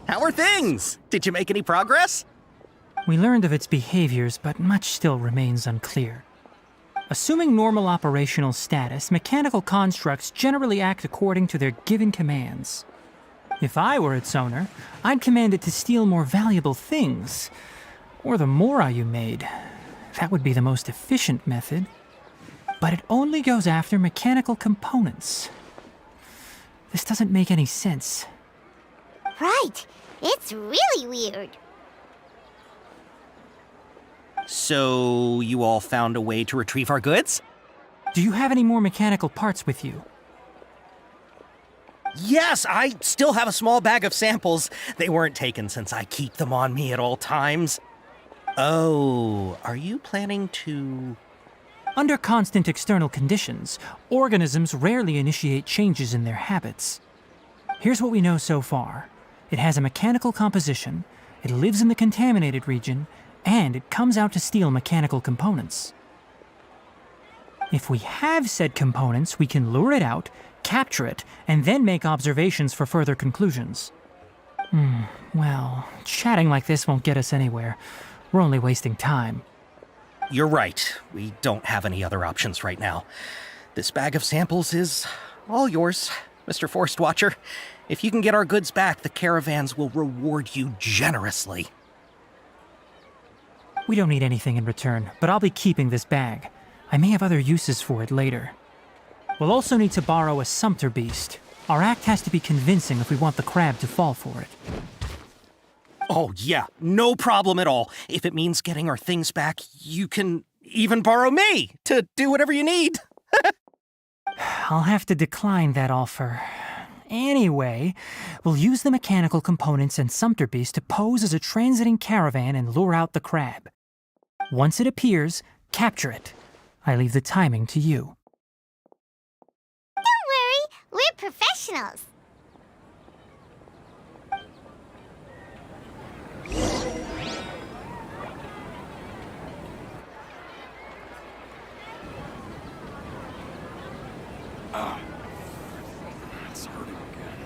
How are things? Did you make any progress? We learned of its behaviors, but much still remains unclear. Assuming normal operational status, mechanical constructs generally act according to their given commands. If I were its owner, I'd command it to steal more valuable things. Or the mora you made. That would be the most efficient method. But it only goes after mechanical components. This doesn't make any sense. Right. It's really weird. So, you all found a way to retrieve our goods? Do you have any more mechanical parts with you? Yes, I still have a small bag of samples. They weren't taken since I keep them on me at all times. Oh, are you planning to... Under constant external conditions, organisms rarely initiate changes in their habits. Here's what we know so far. It has a mechanical composition, it lives in the contaminated region, and it comes out to steal mechanical components. If we have said components, we can lure it out, capture it, and then make observations for further conclusions. Well, chatting like this won't get us anywhere. We're only wasting time. You're right. We don't have any other options right now. This bag of samples is all yours, Mr. Forest Watcher. If you can get our goods back, the caravans will reward you generously. We don't need anything in return, but I'll be keeping this bag. I may have other uses for it later. We'll also need to borrow a sumpter beast. Our act has to be convincing if we want the crab to fall for it. Oh, yeah, no problem at all. If it means getting our things back, you can even borrow me to do whatever you need. I'll have to decline that offer. Anyway, we'll use the mechanical components and sumpter beast to pose as a transiting caravan and lure out the crab. Once it appears, capture it. I leave the timing to you. Don't worry, we're professionals. It's hurting again.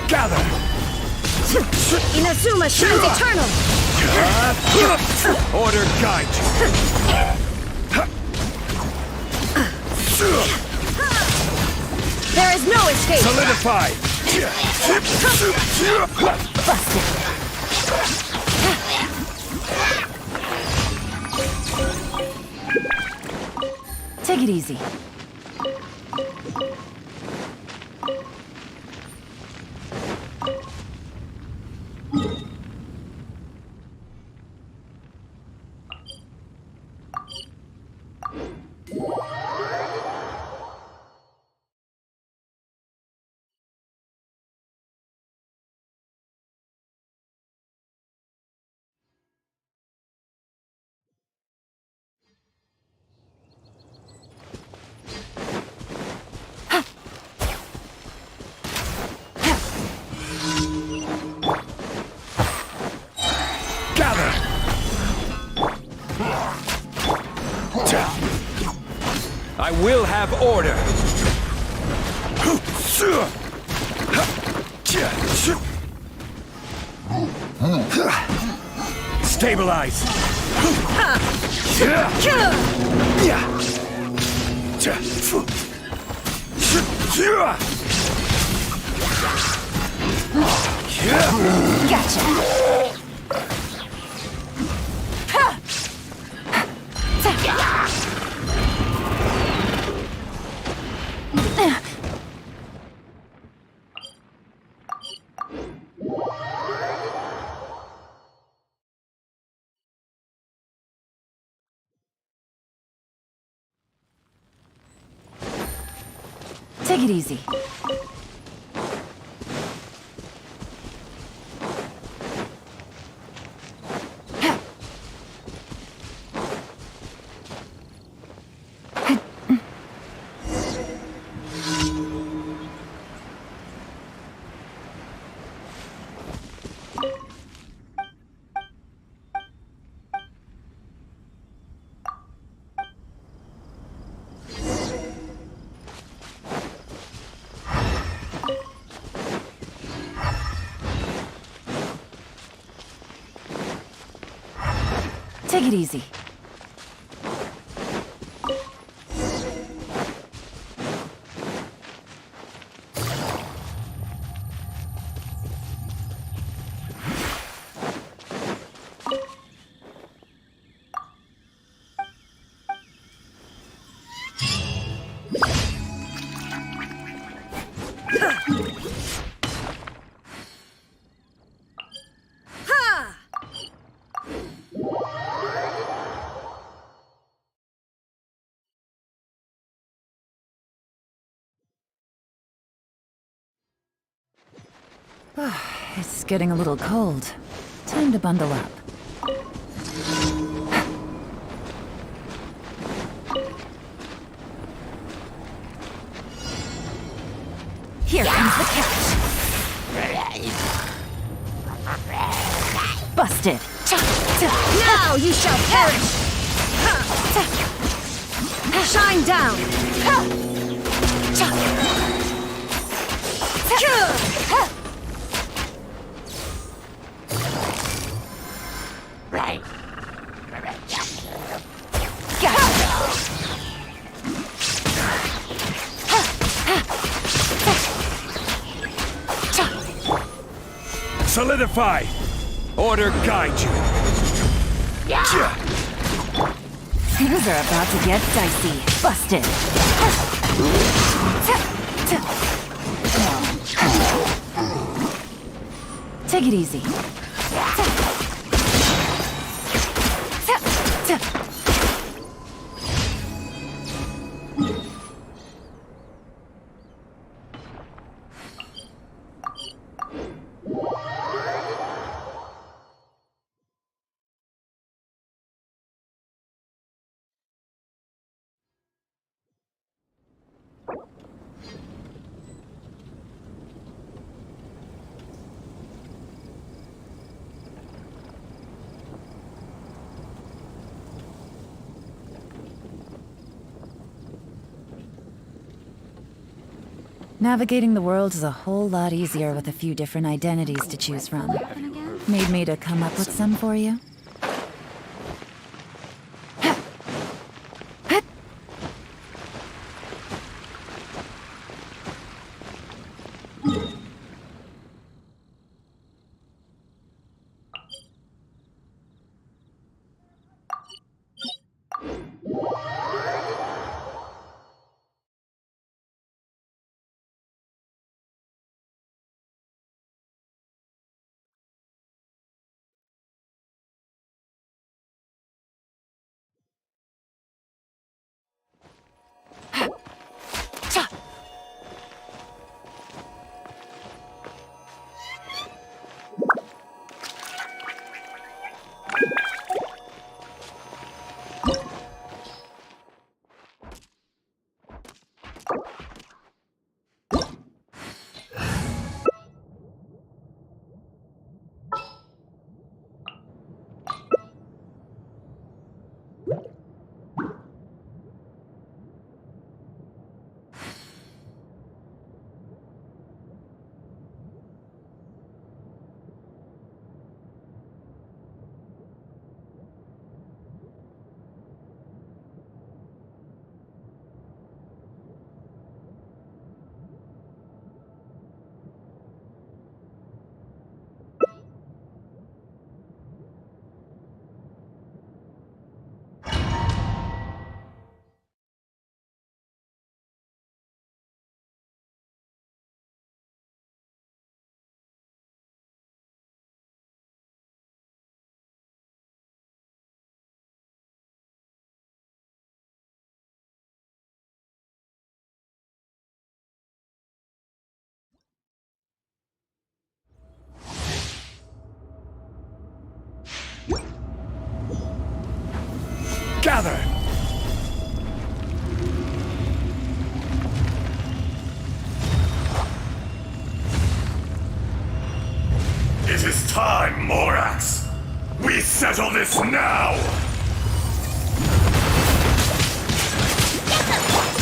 Gather! Inazuma shines eternal! Order guide There is no escape! Solidify! Take it easy. I will have order! Stabilize! Gotcha! Take it easy. Take it easy. It's getting a little cold. Time to bundle up. Here comes the catch. Busted. Now you shall perish. Shine down. Solidify! Order guide you! Things are about to get dicey. Busted. Take it easy. Navigating the world is a whole lot easier with a few different identities to choose from. Need me to come up with some for you? Gather! It is time, Morax! We settle this now!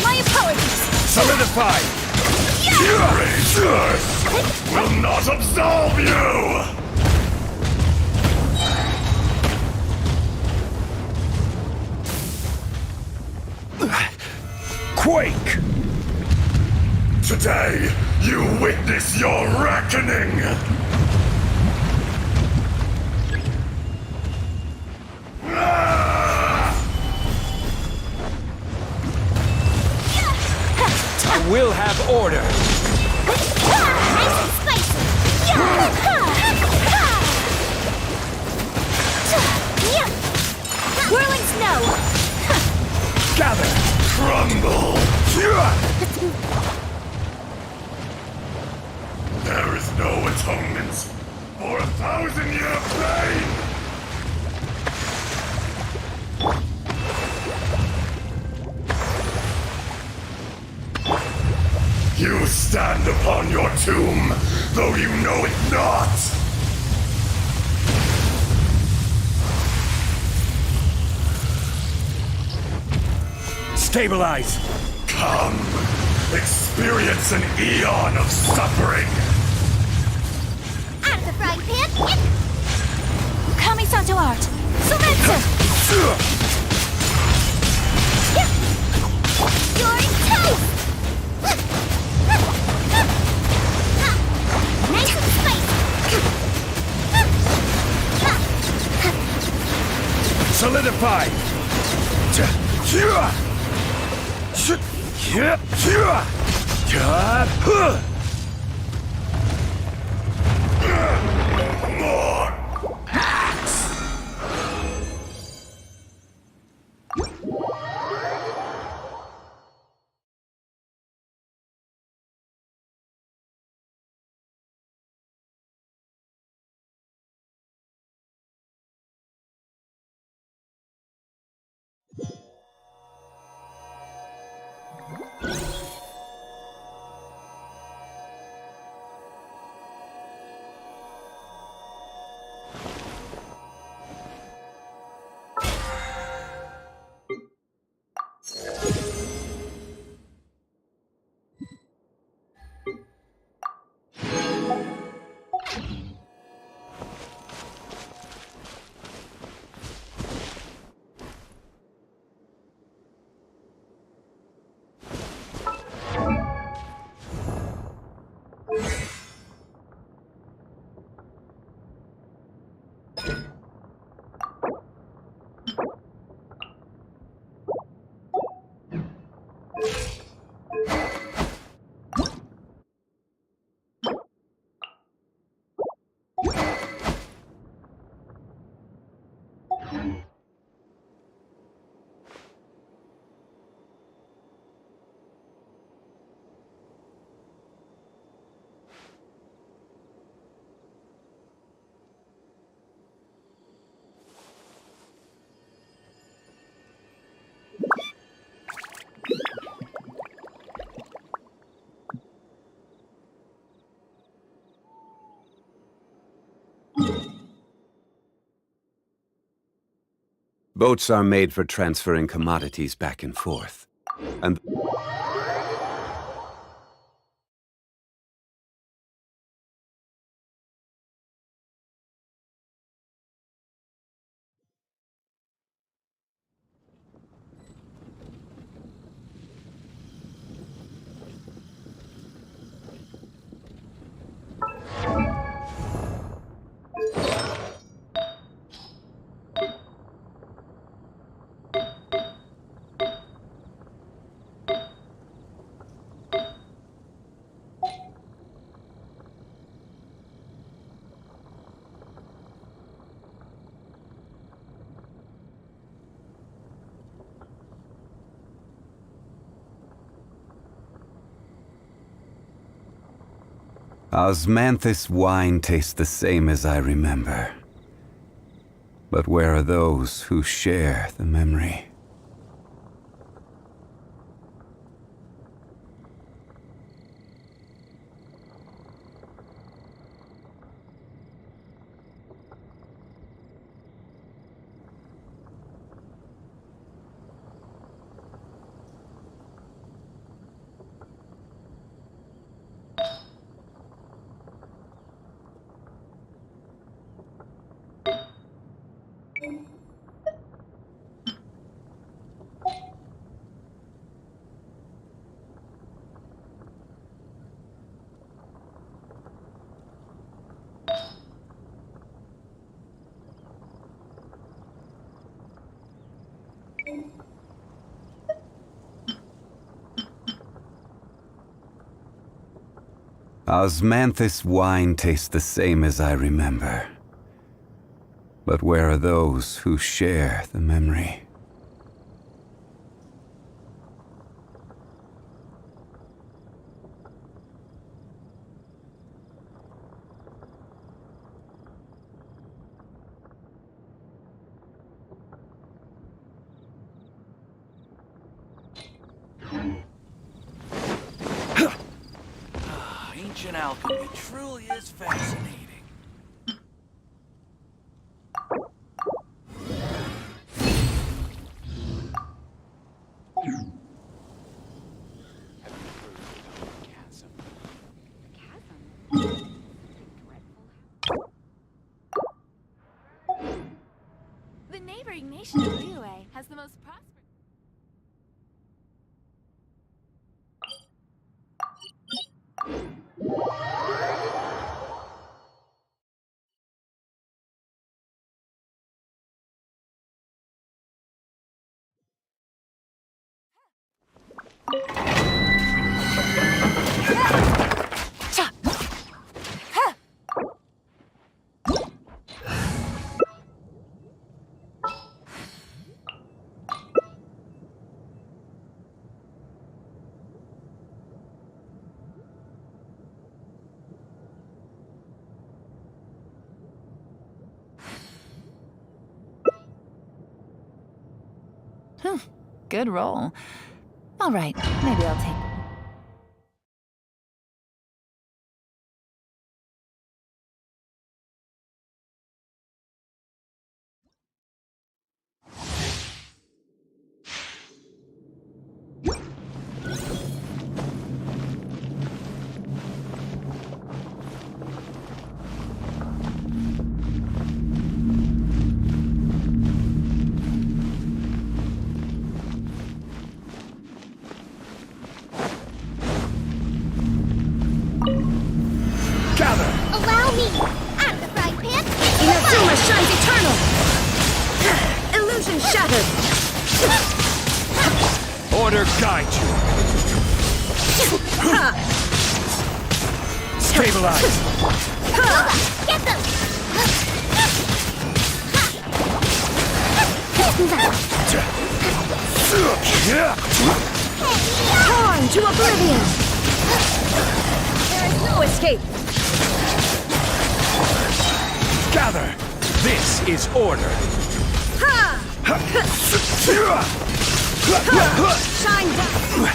My apologies! Solidify! Rangers will not absolve you! Quake! Today, you witness your reckoning! I will have order! Nice and spicy! Whirling snow! Gather! Crumble! There is no atonement for 1,000-year pain! You stand upon your tomb, though you know it not! Stabilize! Come, experience an eon of suffering! Out of the frying pan! Kami-santo art! Sumeru! You're toast! Nice and spicy! Solidify! More! Boats are made for transferring commodities back and forth. And Osmanthus wine tastes the same as I remember. But where are those who share the memory? Osmanthus wine tastes the same as I remember. But where are those who share the memory? Ancient alchemy truly is fascinating. The neighboring nation of Liyue has the most prosperous. Good roll. All right, maybe I'll take... Allow me! Out of the frying pan! Inazuma shines eternal! Illusion shattered! Order guide you. Stabilize. Get them! Torn to oblivion! There is no escape! Gather. This is order. Shine down!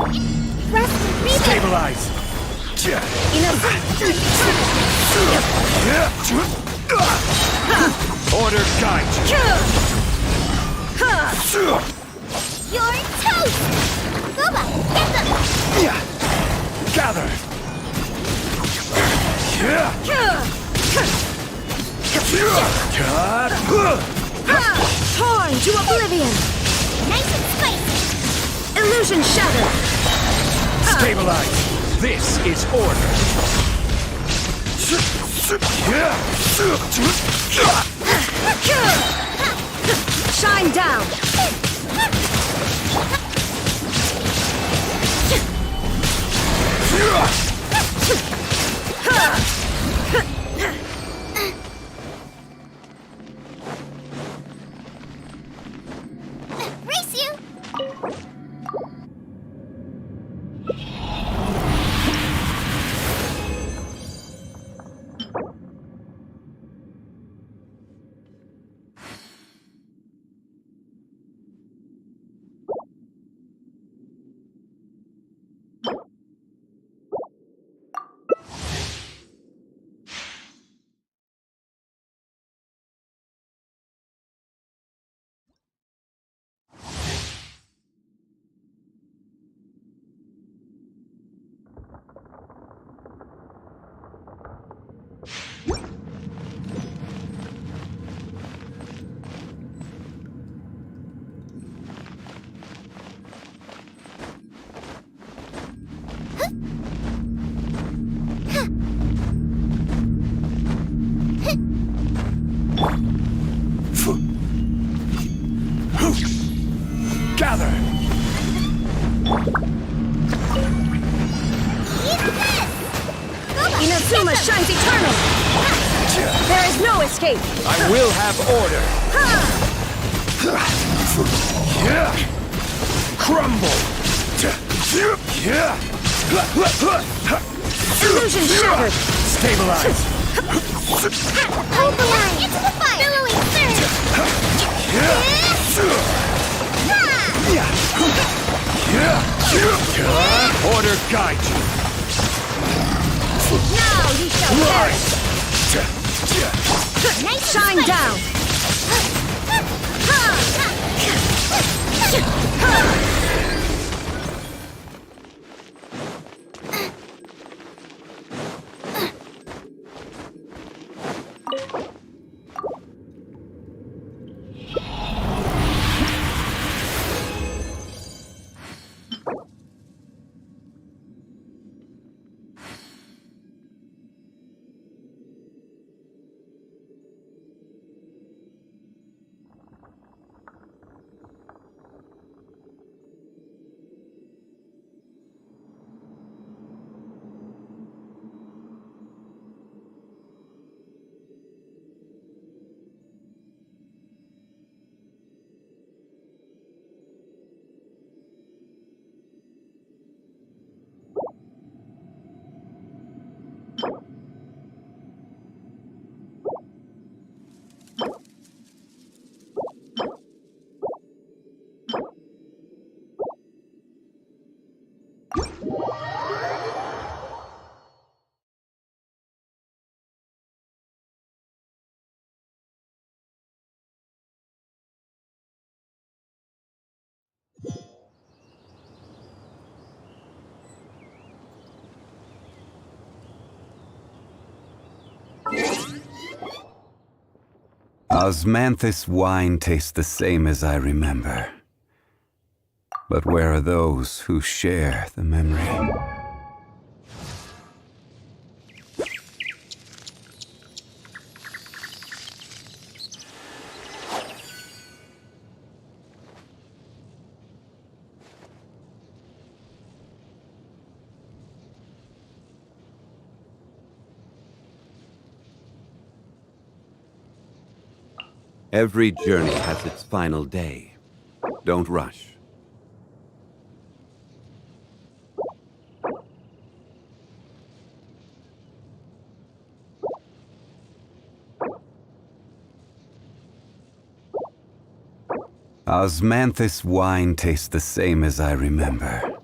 Rest and breathe. Stabilize. Enough. Order guide you. You're toast! Boba, get them! Gather. Torn to oblivion! Nice and spicy! Illusion shattered! Stabilize. This is order. Shine down! Race you! Gather. Inazuma shines eternal! There is no escape! I will have order. Crumble. Illusion shattered! Stabilize. Opaline! Into the fire! Billowing surge! Order guide you. Now you shall perish! Nice shine down! Osmanthus wine tastes the same as I remember. But where are those who share the memory? Every journey has its final day. Don't rush. Osmanthus wine tastes the same as I remember.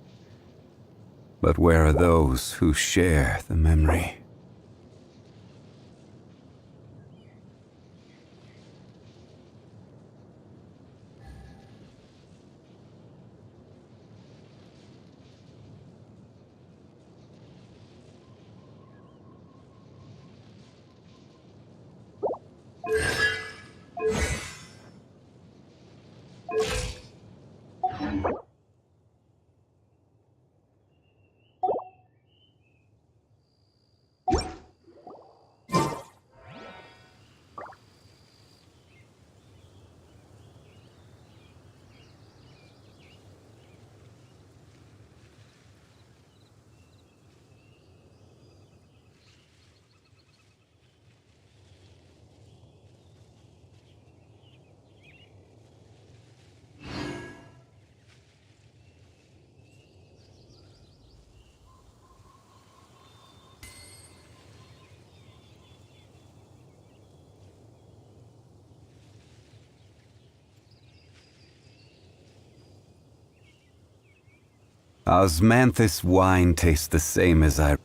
But where are those who share the memory? Osmanthus wine tastes the same as I...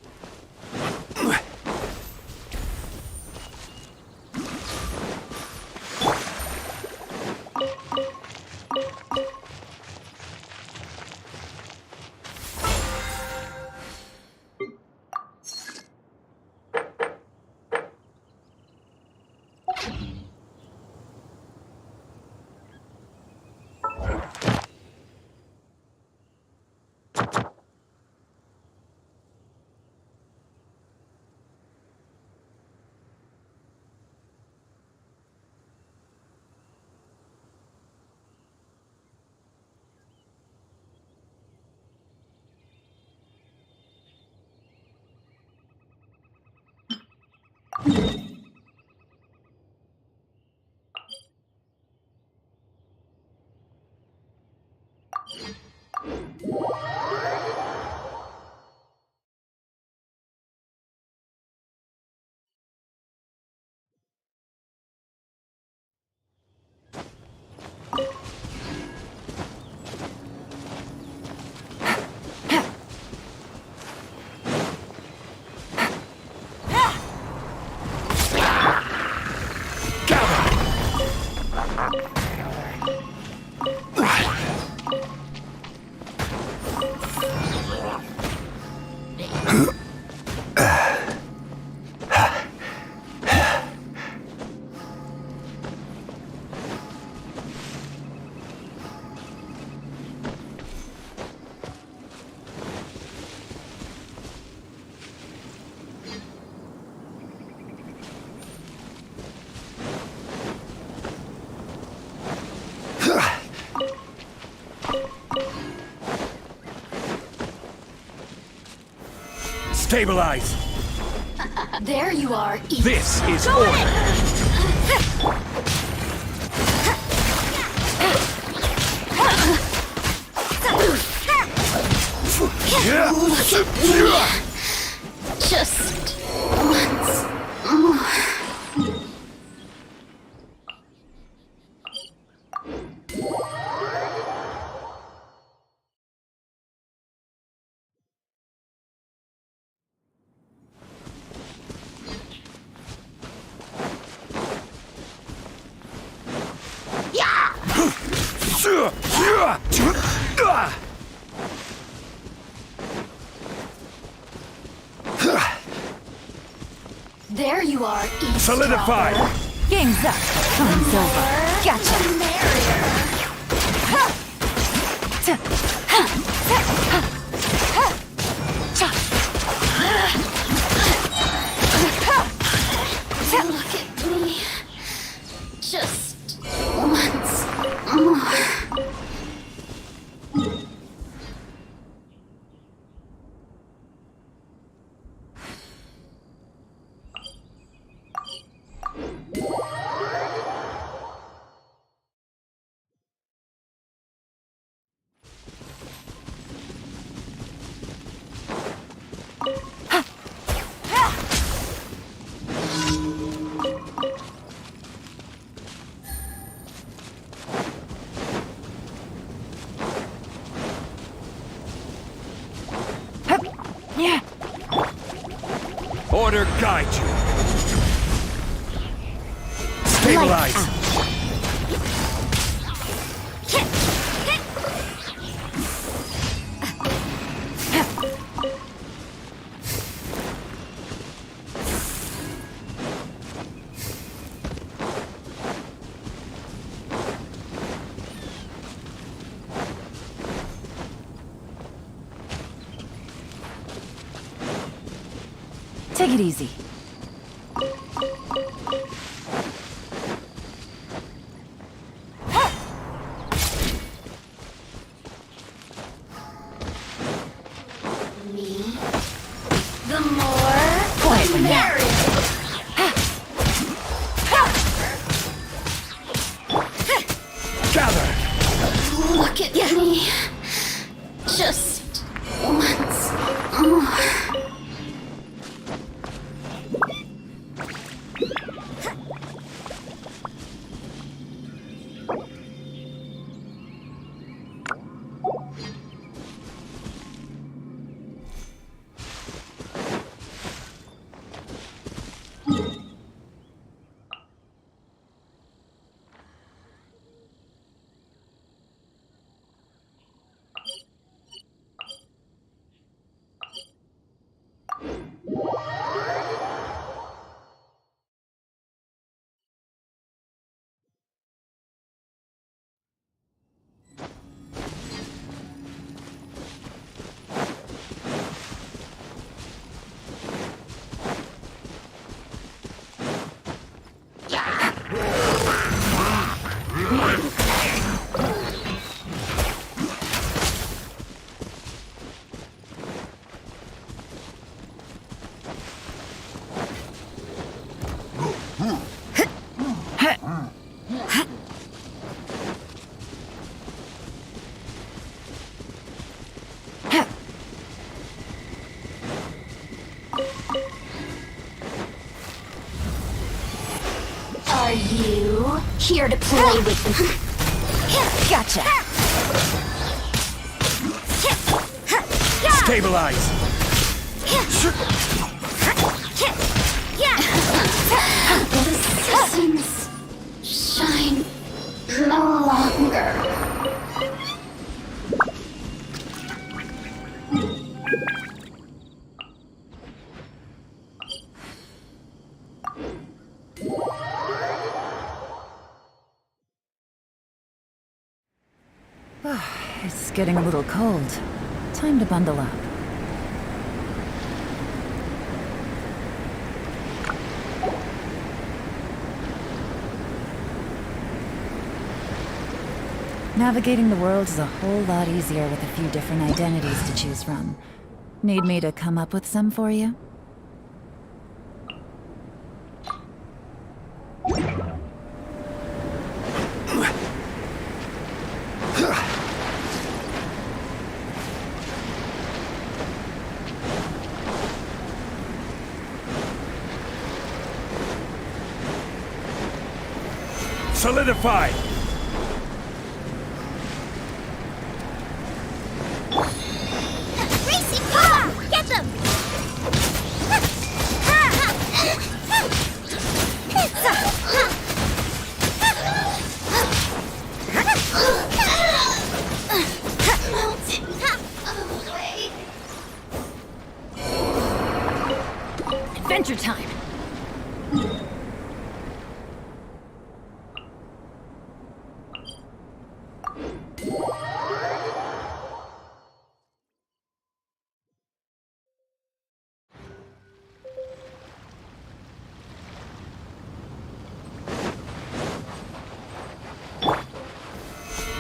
Stabilize! There you are. Eat. This is order! Just once more. There you are. Eat. Solidify! Game's up. Time's over. Gotcha. Look at me. Just once more. order guide you. Stabilize. Lights Take it easy. The more Quietly the now. merrier. Gather. Look at me. Just once more. Are you here to play with me? Gotcha. Stabilize. The seasons shine no longer. It's getting a little cold. Time to bundle up. Navigating the world is a whole lot easier with a few different identities to choose from. Need me to come up with some for you? Solidify. Racing car! Get them! Adventure time!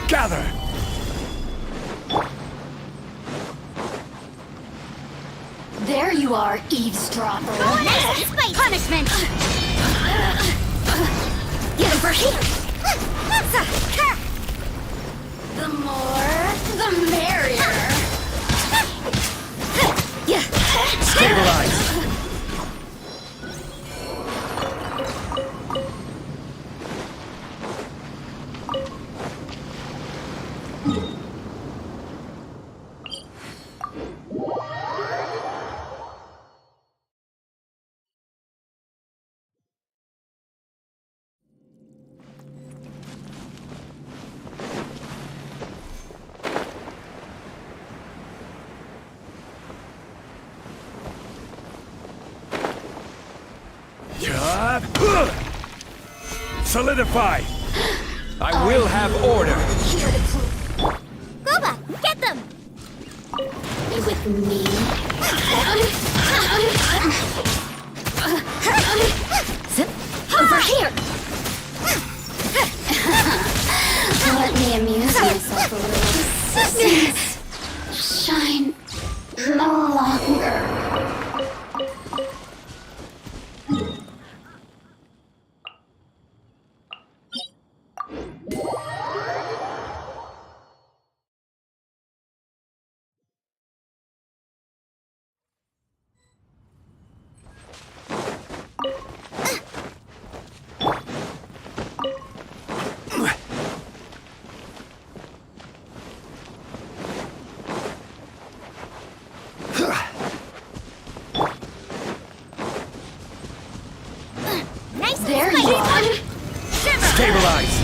Gather. There you are, eavesdropper. Punishment! Get over here! The more, the merrier. Stabilize. Solidify! I will have order! Goba, get them! You with me? Over here! Let me amuse myself a little. Resistance. Shine no longer. Nice There you are. Stabilize!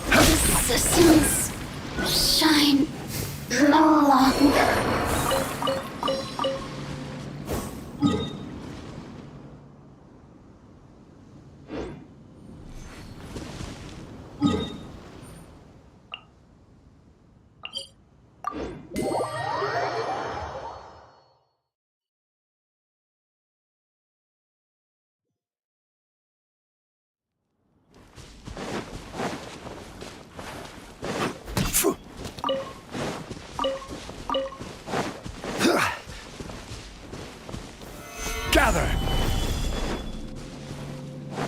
Resistance. Shine no longer. Gather!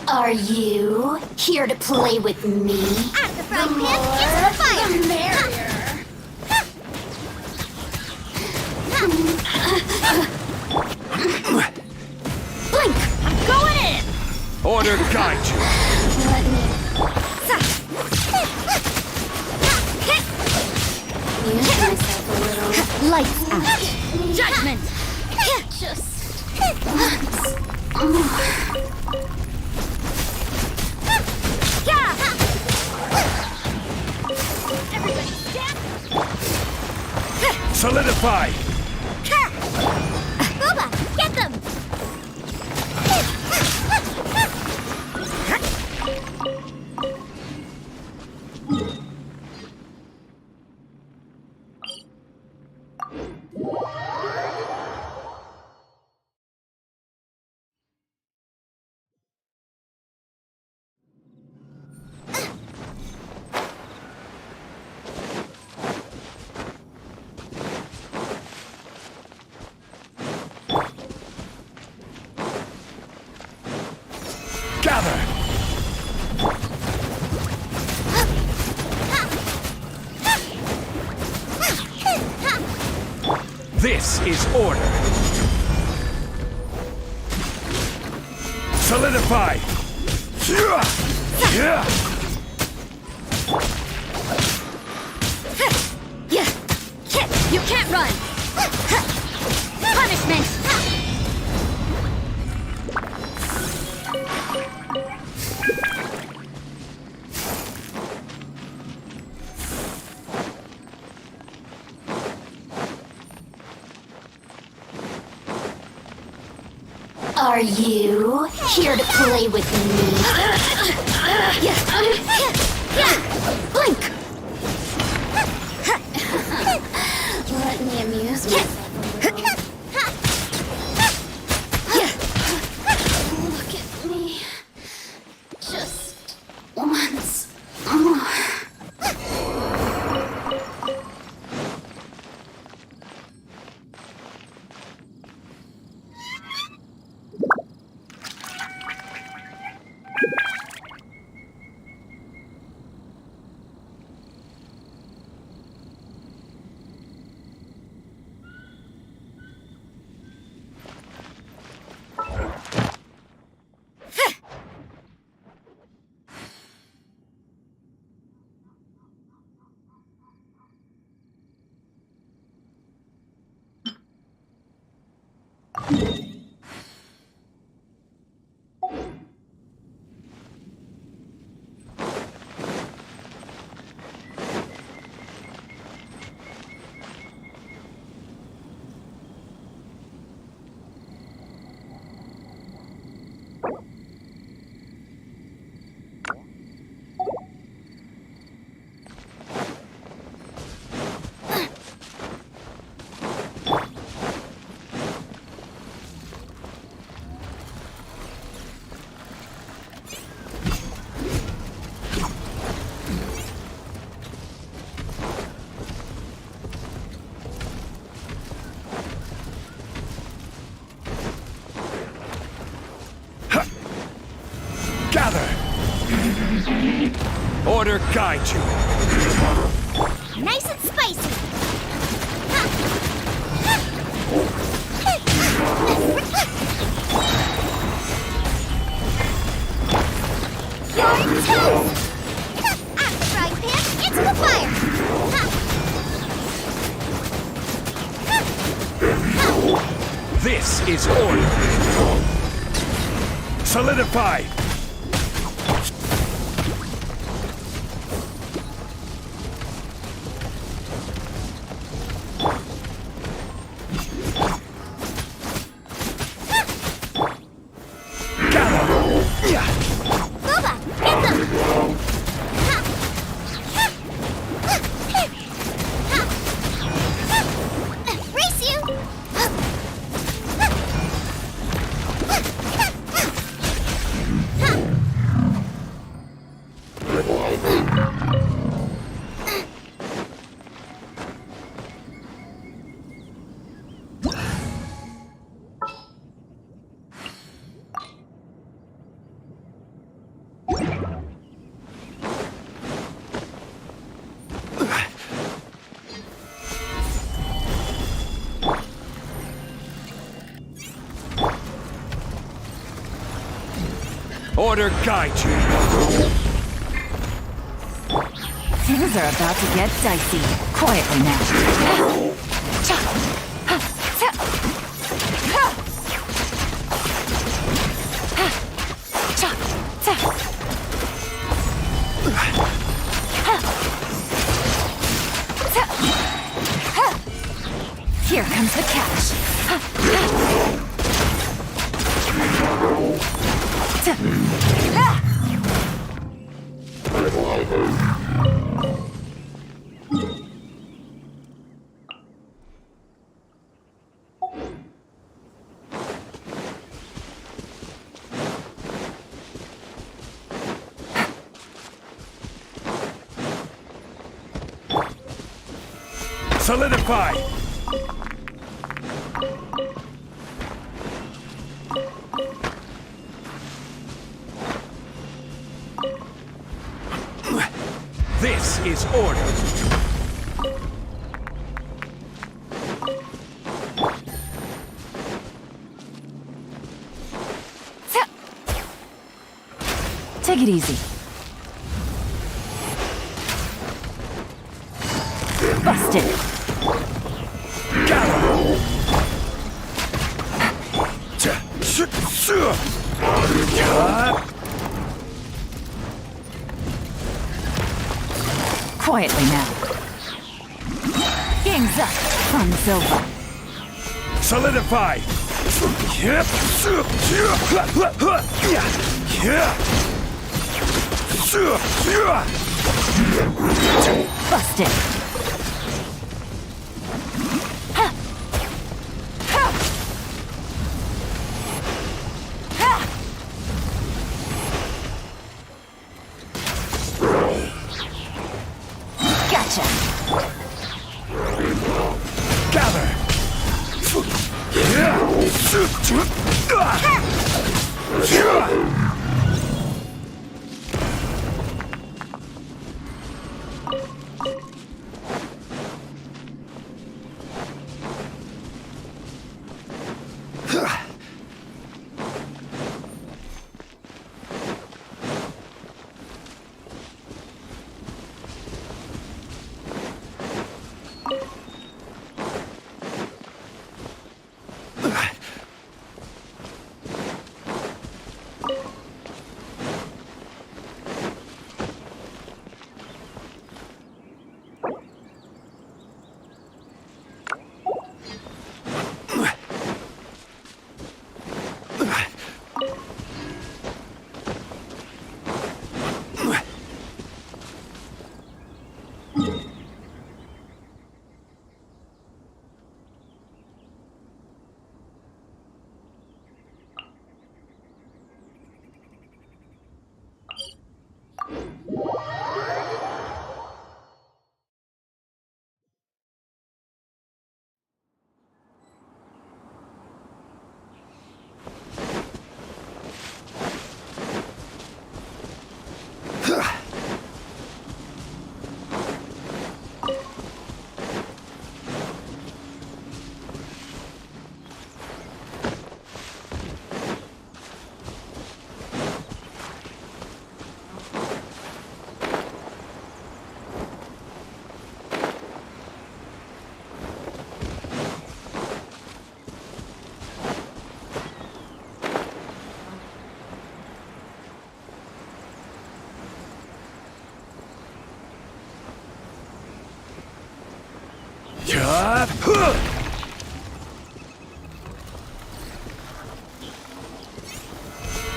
Are you here to play with me? Out of the frying pan, into the fire! The merrier. Blink! I'm going in! Order guide you! Let me amuse myself a little. Lights out! Judgment! Just once more. Everybody stand! Solidify! Goba, get them! Gather! This is order! Solidify! You can't run! Punishment! Are you here to play with me? Blink! Let me amuse myself. Look at me. Just once more. Gather! Order guide you! Nice and spicy. You're toast! Out the frying pan, into the fire! This is order! Solidify! Boba, get them! Race you! Order guide you! Things are about to get dicey. Quietly now. Here comes the catch. Solidify! This is order! Take it easy. Busted. Quietly now. Game's up. Fun's over. Solidify! Busted. Gotcha. Gather!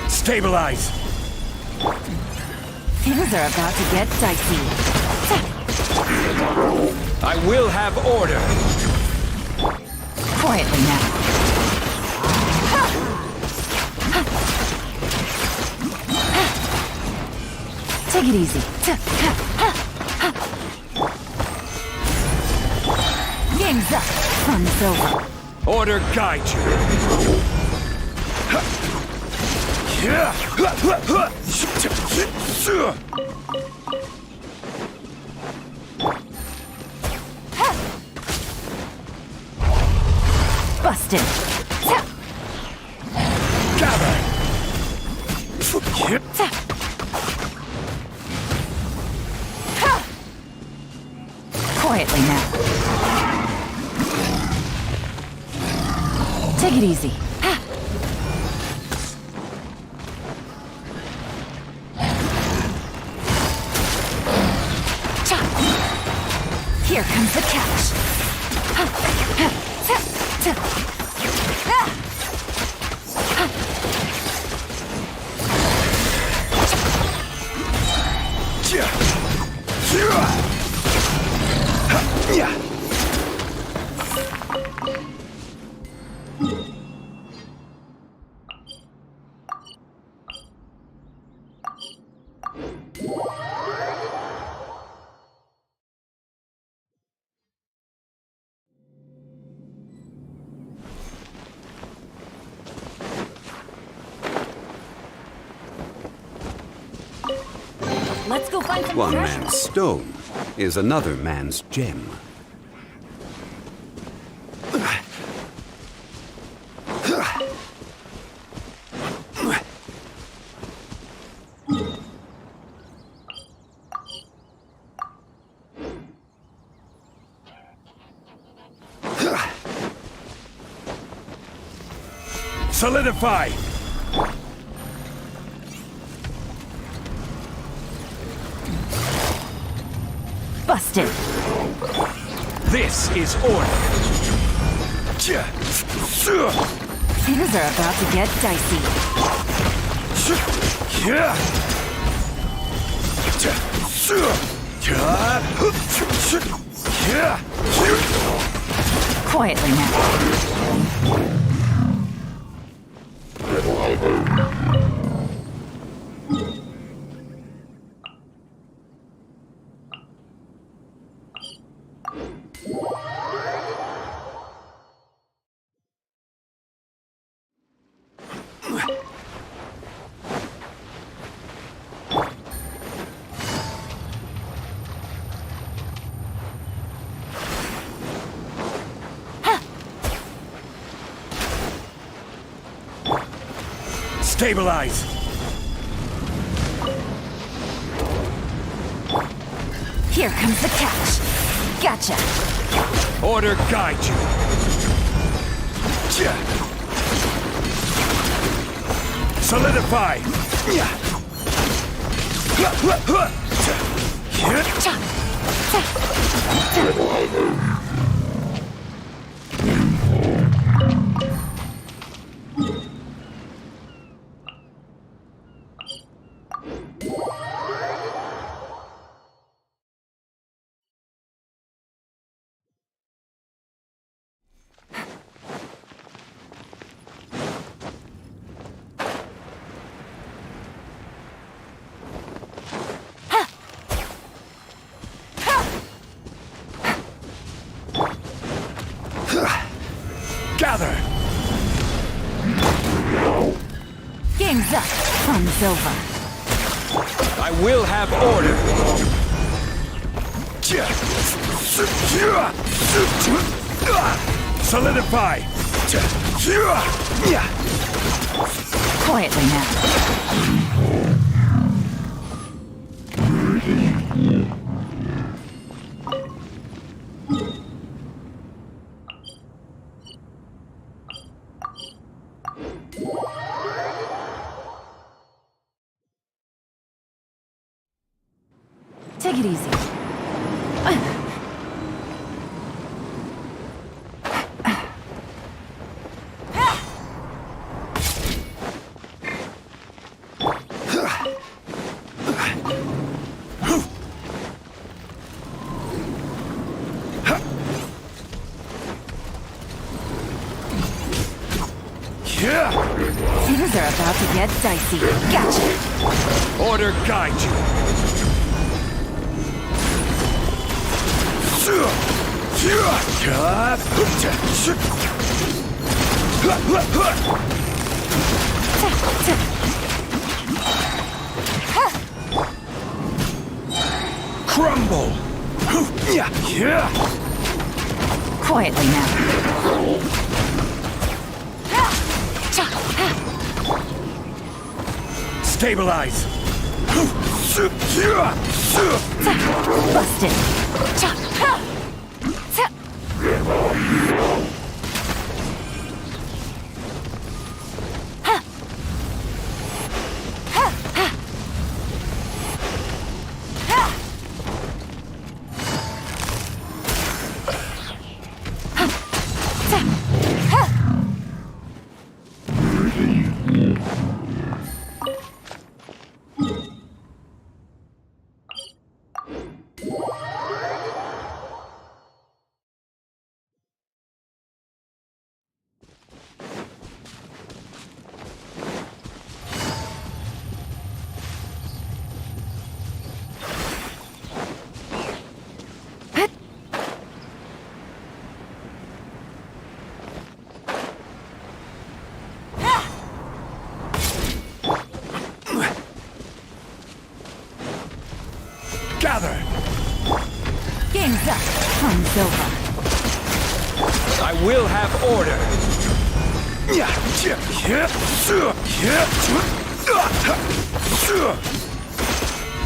Stabilize! Things are about to get dicey. I will have order! Quietly now. Take it easy. Game's up. Fun's over. Order guide you! Busted. Gather! Quietly now. Take it easy. Here comes the catch. Let's go find some One treasure. man's stone is another man's gem. Solidify! Busted. This is order! Things are about to get dicey. Quietly now. Stabilize! Here comes the catch. Gotcha. Order guide you! Solidify! Gather! Game's up. Fun's over. I will have order! Solidify! Quietly now. Take it easy. to get dicey. Gotcha. Order guide you. Crumble. Quietly now. Stabilize. Busted. Gather. Game's up. Time's over. I will have order.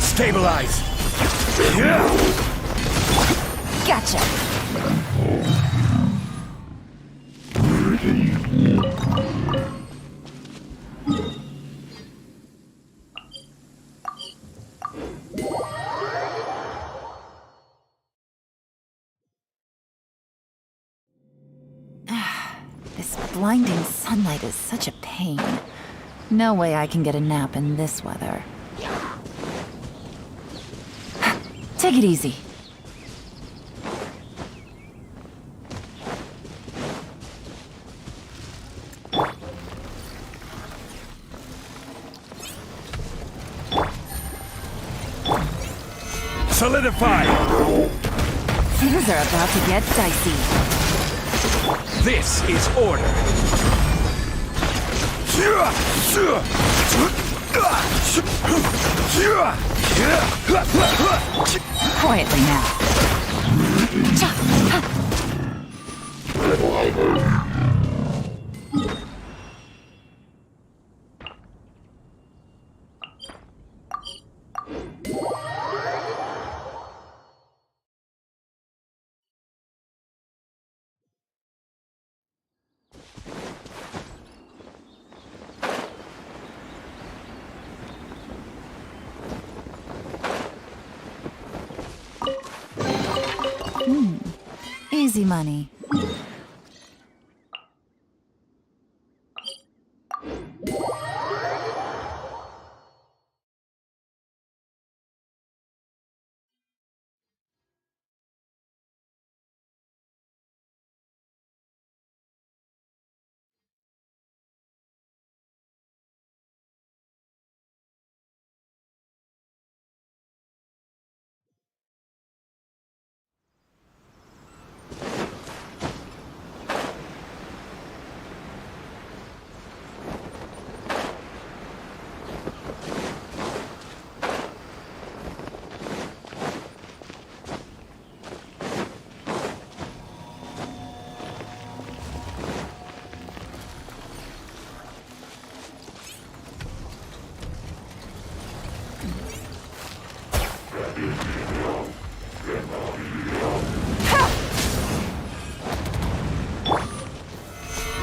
Stabilize. Gotcha. This blinding sunlight is such a pain. No way I can get a nap in this weather. Take it easy. Solidify. Things are about to get dicey. This is order. Quietly now. Easy money.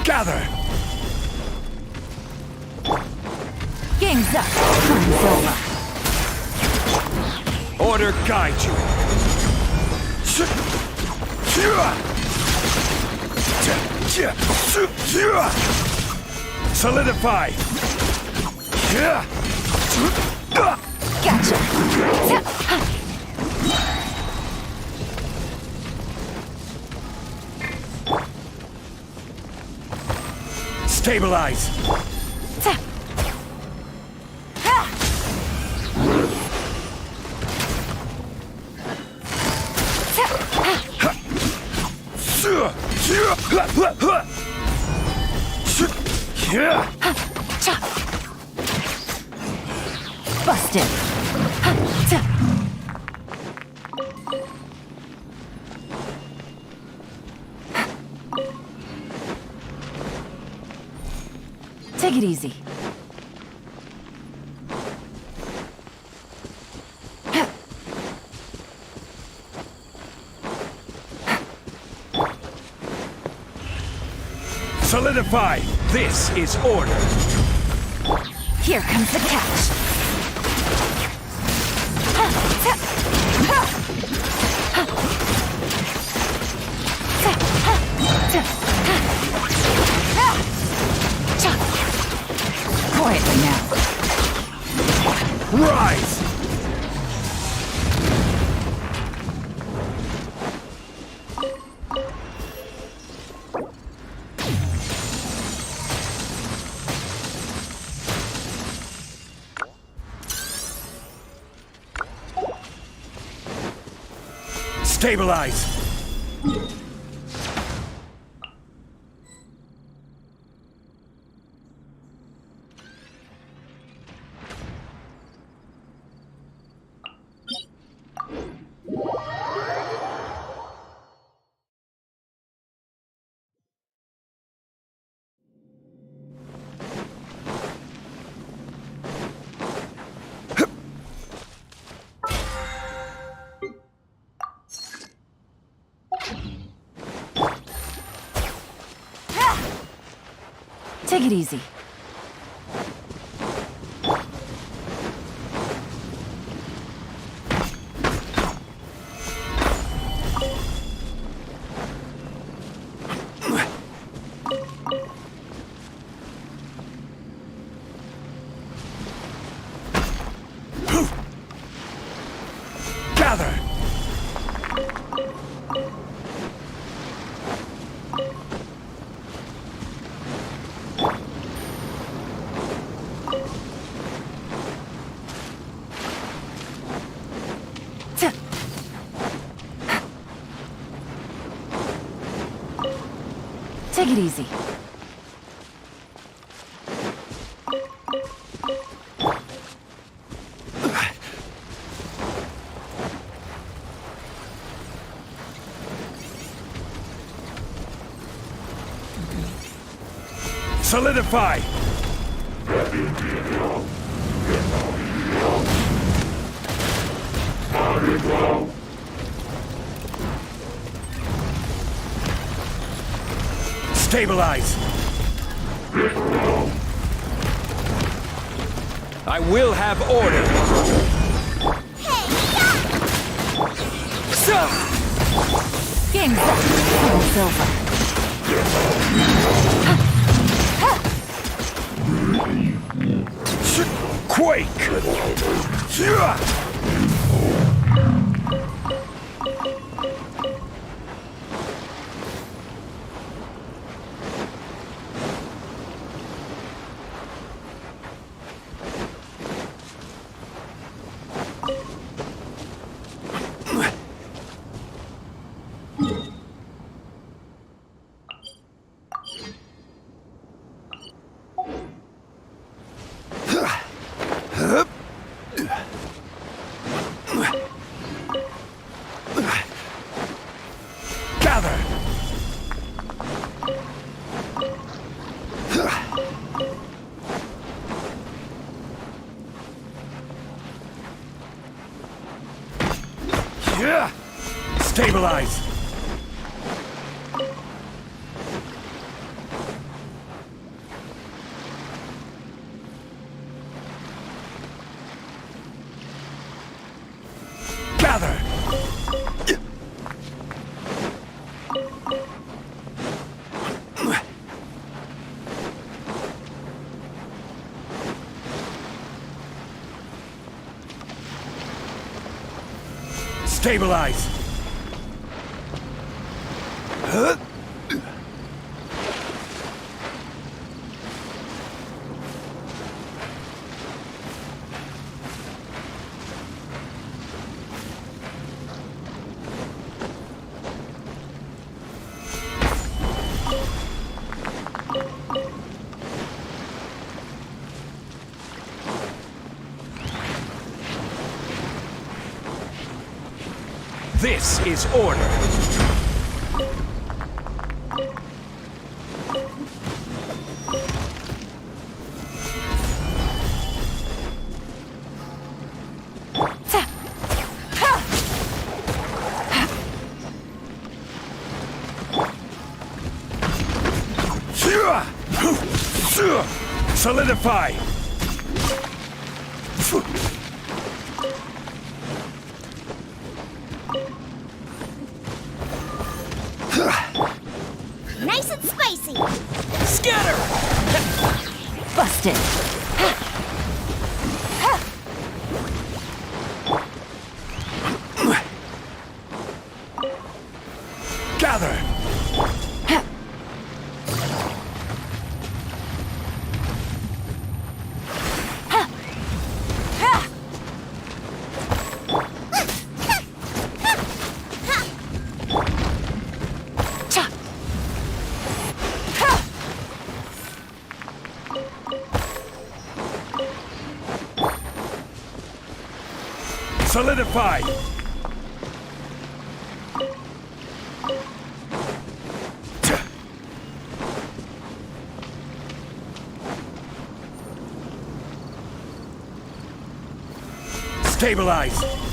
Gather. Game's up. Time's over. Order guide you. Solidify. Gotcha. Stabilize. Busted. Ha, ta. Take it easy. Solidify! This is order! Here comes the catch. Ha, ta, ha. Ha. Ta, ha, ta, ha. Ha. Cha. Quietly now. Rise! Stabilize! Take it easy. Gather! Ta. Take it easy. Solidify! Stabilize! I will have order! Game's up. It's over. Quake! Gather! Stabilize! Gather! Stabilize! This is order. Solidify! Nice and spicy! Scatter! Busted. Gather! Solidify! Stabilize!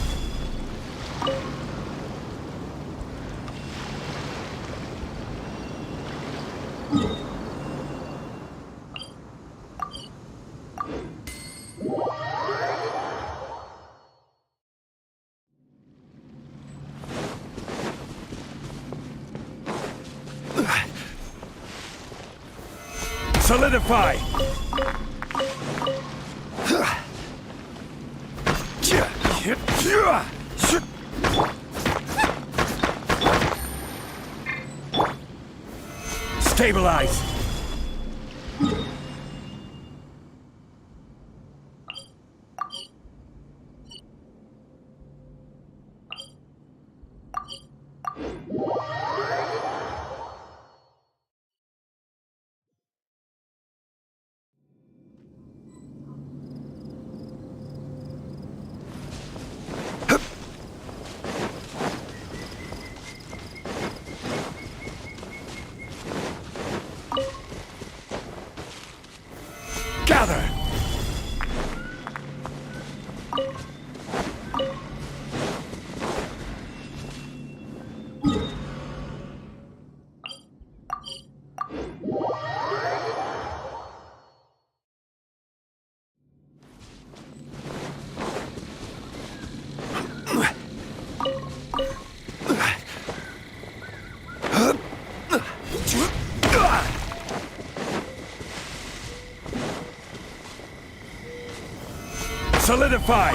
Solidify! Stabilize! Gather! Solidify!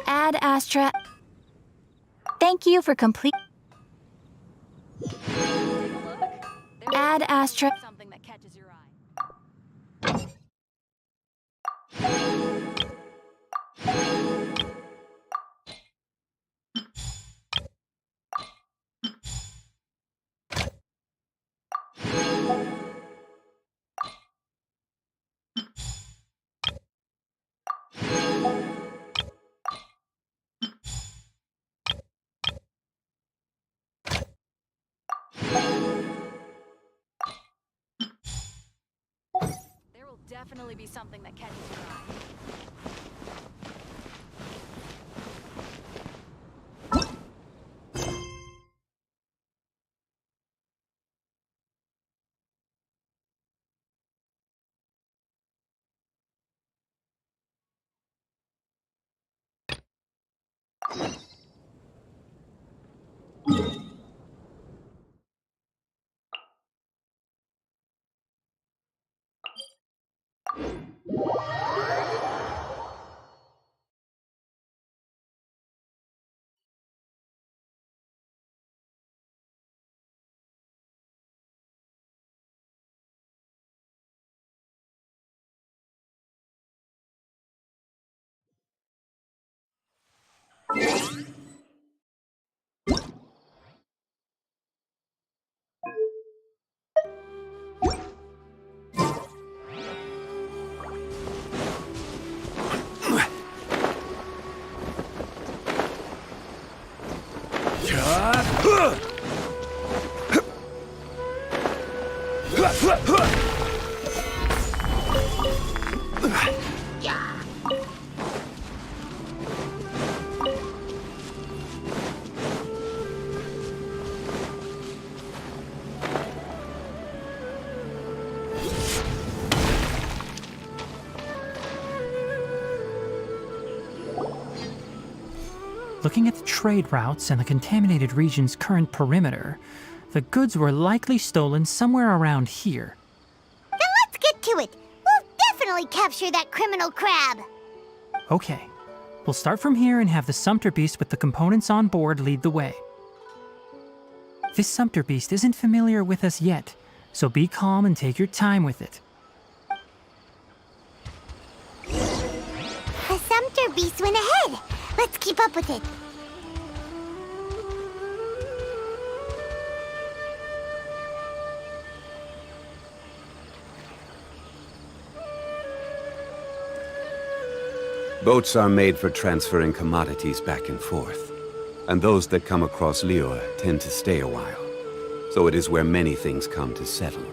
Ad Astra. Thank you for complete. Ad Astra. Something that catches your eye. There will definitely be something that catches your eye. Looking at the trade routes and the contaminated region's current perimeter, the goods were likely stolen somewhere around here. Then let's get to it. We'll definitely capture that criminal crab. Okay, we'll start from here and have the Sumpter Beast with the components on board lead the way. This Sumpter Beast isn't familiar with us yet, so be calm and take your time with it. The Sumpter Beast went ahead. Let's keep up with it. Boats are made for transferring commodities back and forth, and those that come across Liyue tend to stay a while. So it is where many things come to settle.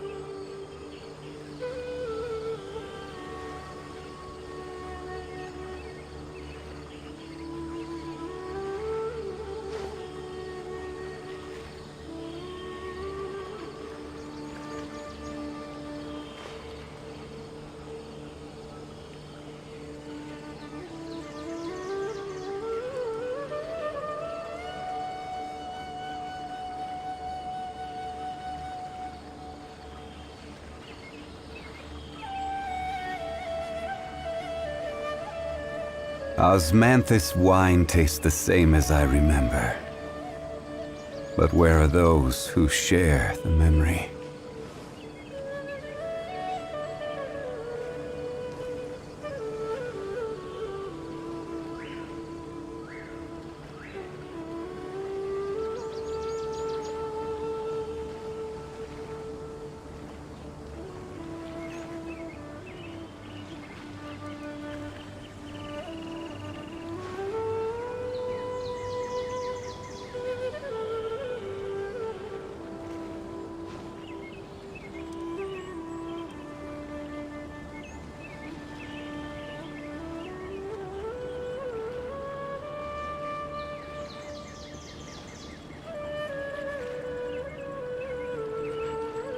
Osmanthus wine tastes the same as I remember. But where are those who share the memory?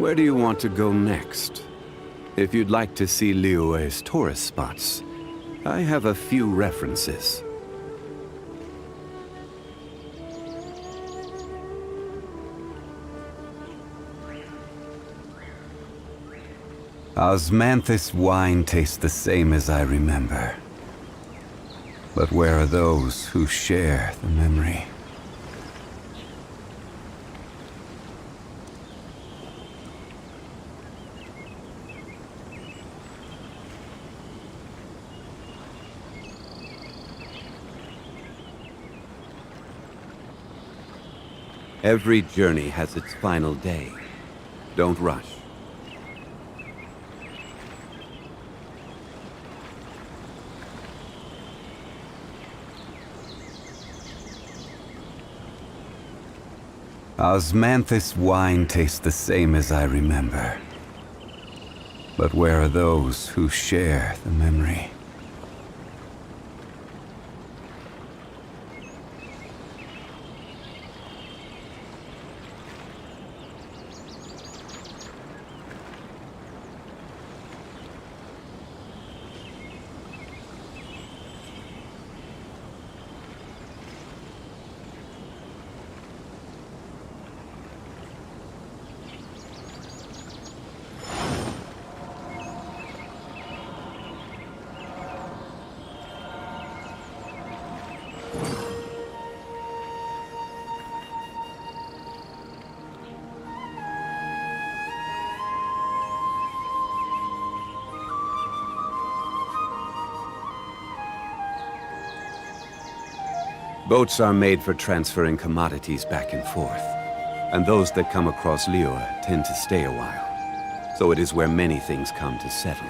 Where do you want to go next? If you'd like to see Liyue's tourist spots, I have a few references. Osmanthus wine tastes the same as I remember. But where are those who share the memory? Every journey has its final day. Don't rush. Osmanthus wine tastes the same as I remember. But where are those who share the memory? Boats are made for transferring commodities back and forth, and those that come across Liyue tend to stay a while. So it is where many things come to settle.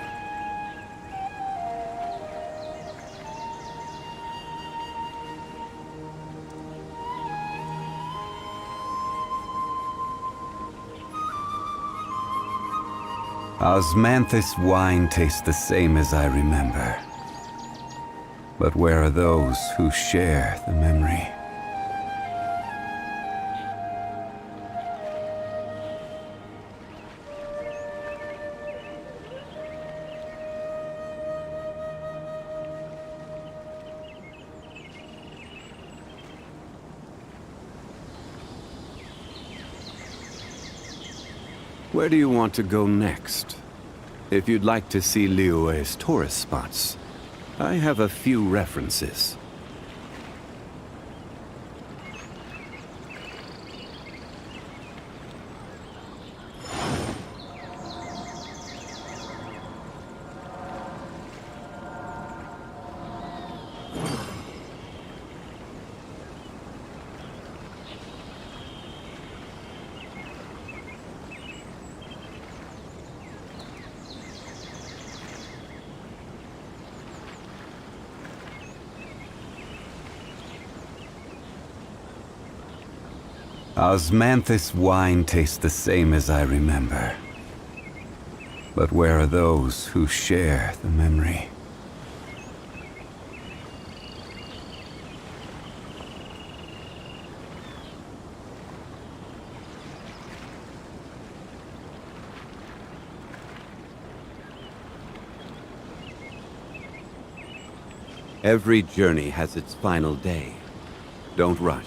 Osmanthus wine tastes the same as I remember. But where are those who share the memory? Where do you want to go next? If you'd like to see Liyue's tourist spots, I have a few references. Osmanthus wine tastes the same as I remember. But where are those who share the memory? Every journey has its final day. Don't rush.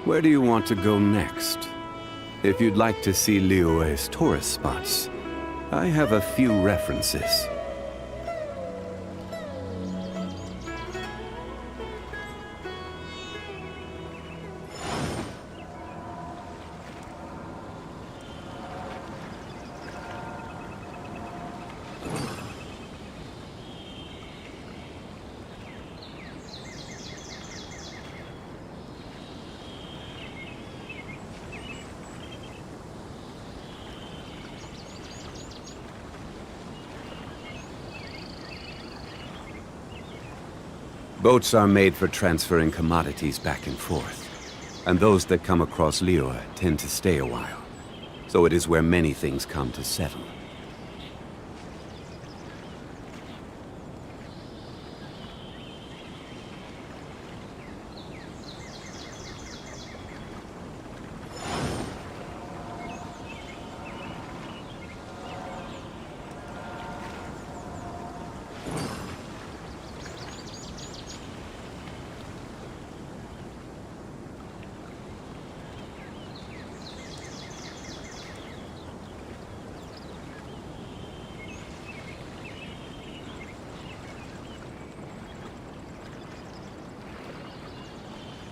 Where do you want to go next? If you'd like to see Liyue's tourist spots, I have a few references. Boats are made for transferring commodities back and forth, and those that come across Liyue tend to stay a while. So it is where many things come to settle.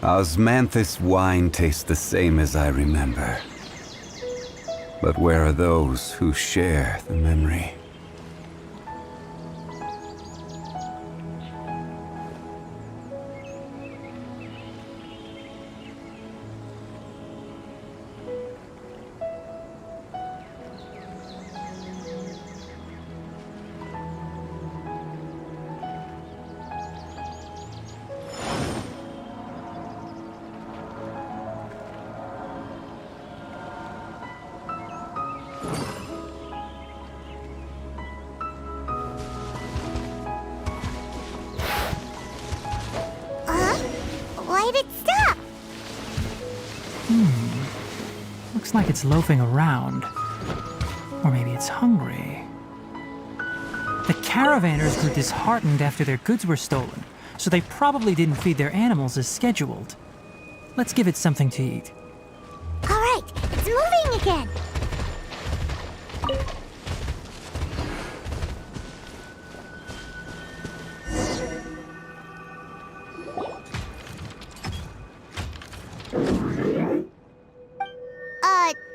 Osmanthus wine tastes the same as I remember. But where are those who share the memory? Why'd it stop? Looks like it's loafing around. Or maybe it's hungry. The caravanners grew disheartened after their goods were stolen, so they probably didn't feed their animals as scheduled. Let's give it something to eat. All right, it's moving again.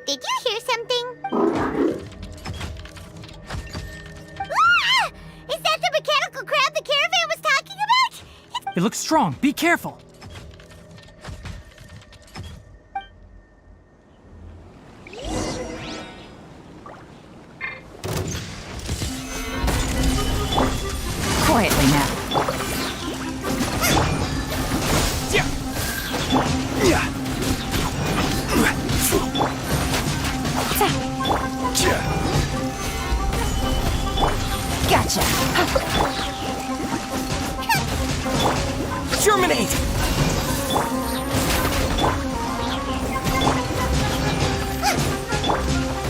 Did you hear something? Ah! Is that the mechanical crab the caravan was talking about? It looks strong. Be careful. Quietly now. Gotcha. Germinate!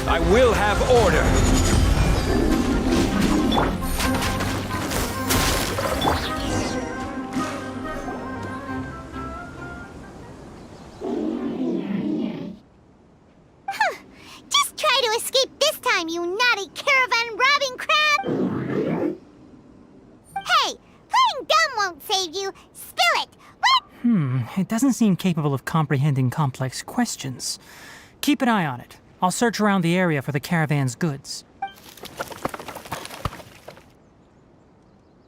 I will have order. Just try to escape this time, you naughty caravan robbing crab! Hey, playing dumb won't save you. Spill it. What? It doesn't seem capable of comprehending complex questions. Keep an eye on it. I'll search around the area for the caravan's goods.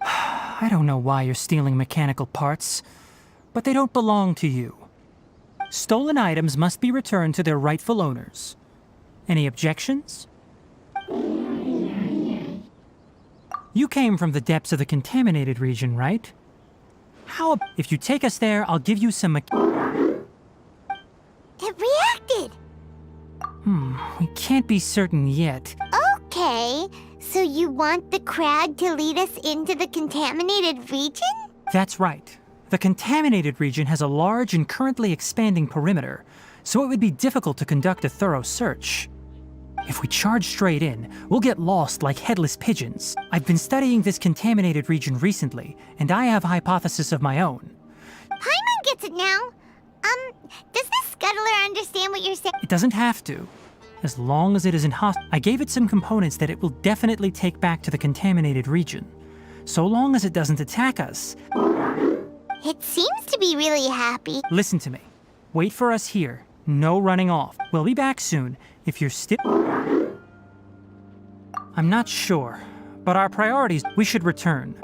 I don't know why you're stealing mechanical parts, but they don't belong to you. Stolen items must be returned to their rightful owners. Any objections? You came from the depths of the contaminated region, right? If you take us there, I'll give you some It reacted. We can't be certain yet. Okay, so you want the crab to lead us into the contaminated region? That's right. The contaminated region has a large and currently expanding perimeter, so it would be difficult to conduct a thorough search. If we charge straight in, we'll get lost like headless pigeons. I've been studying this contaminated region recently, and I have a hypothesis of my own. Paimon gets it now. Does this scuttler understand what you're saying? It doesn't have to. As long as it isn't hostile. I gave it some components that it will definitely take back to the contaminated region. So long as it doesn't attack us. It seems to be really happy. Listen to me. Wait for us here. No running off. We'll be back soon. If you're still... I'm not sure, but our priorities, we should return.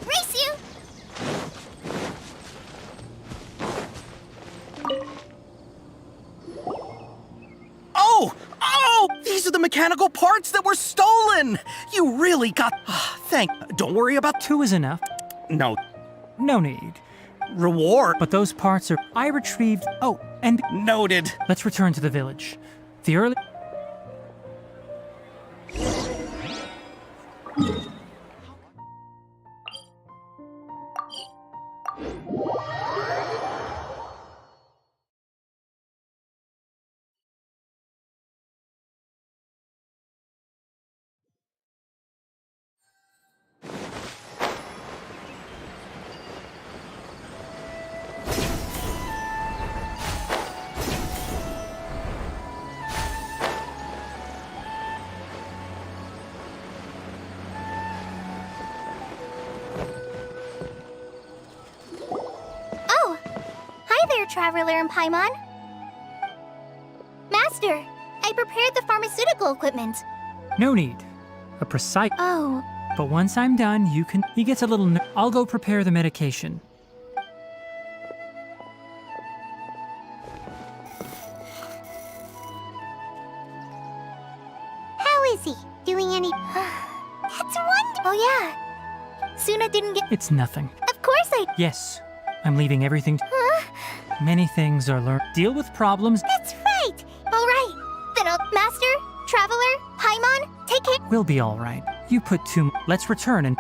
Race you! Oh! Oh! These are the mechanical parts that were stolen! You really got... Don't worry about... 2 is enough. No. No need. Reward? But those parts are... I retrieved... Oh, and... Noted. Let's return to the village. The early... Oh! Hi there, Traveler and Paimon. Master, I prepared the pharmaceutical equipment. No need. A precise... Oh, But once I'm done, you can... He gets a little... I'll go prepare the medication. How is he? Doing any... That's wonderful. Oh, yeah. Suna didn't get... It's nothing. Of course I... Yes, I'm leaving everything... Huh? Many things are learned. Deal with problems. That's right. All right. Then Master, Traveler, Paimon, take care. We'll be all right. You put two... Let's return and...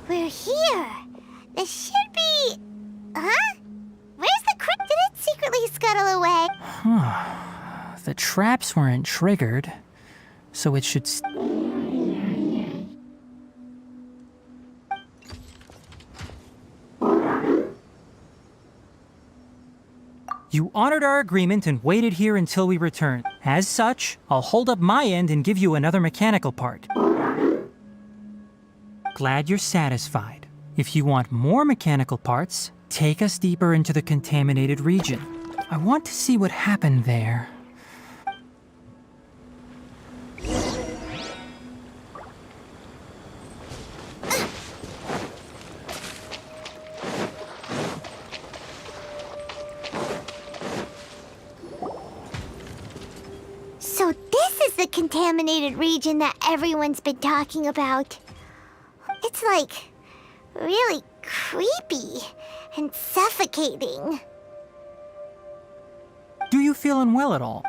We're here. This should be... Huh? Where's the crypt? Did it secretly scuttle away? The traps weren't triggered, so it should... You honored our agreement and waited here until we returned. As such, I'll hold up my end and give you another mechanical part. Glad you're satisfied. If you want more mechanical parts, take us deeper into the contaminated region. I want to see what happened there. So this is the contaminated region that everyone's been talking about. It's like really creepy and suffocating. Do you feel unwell at all?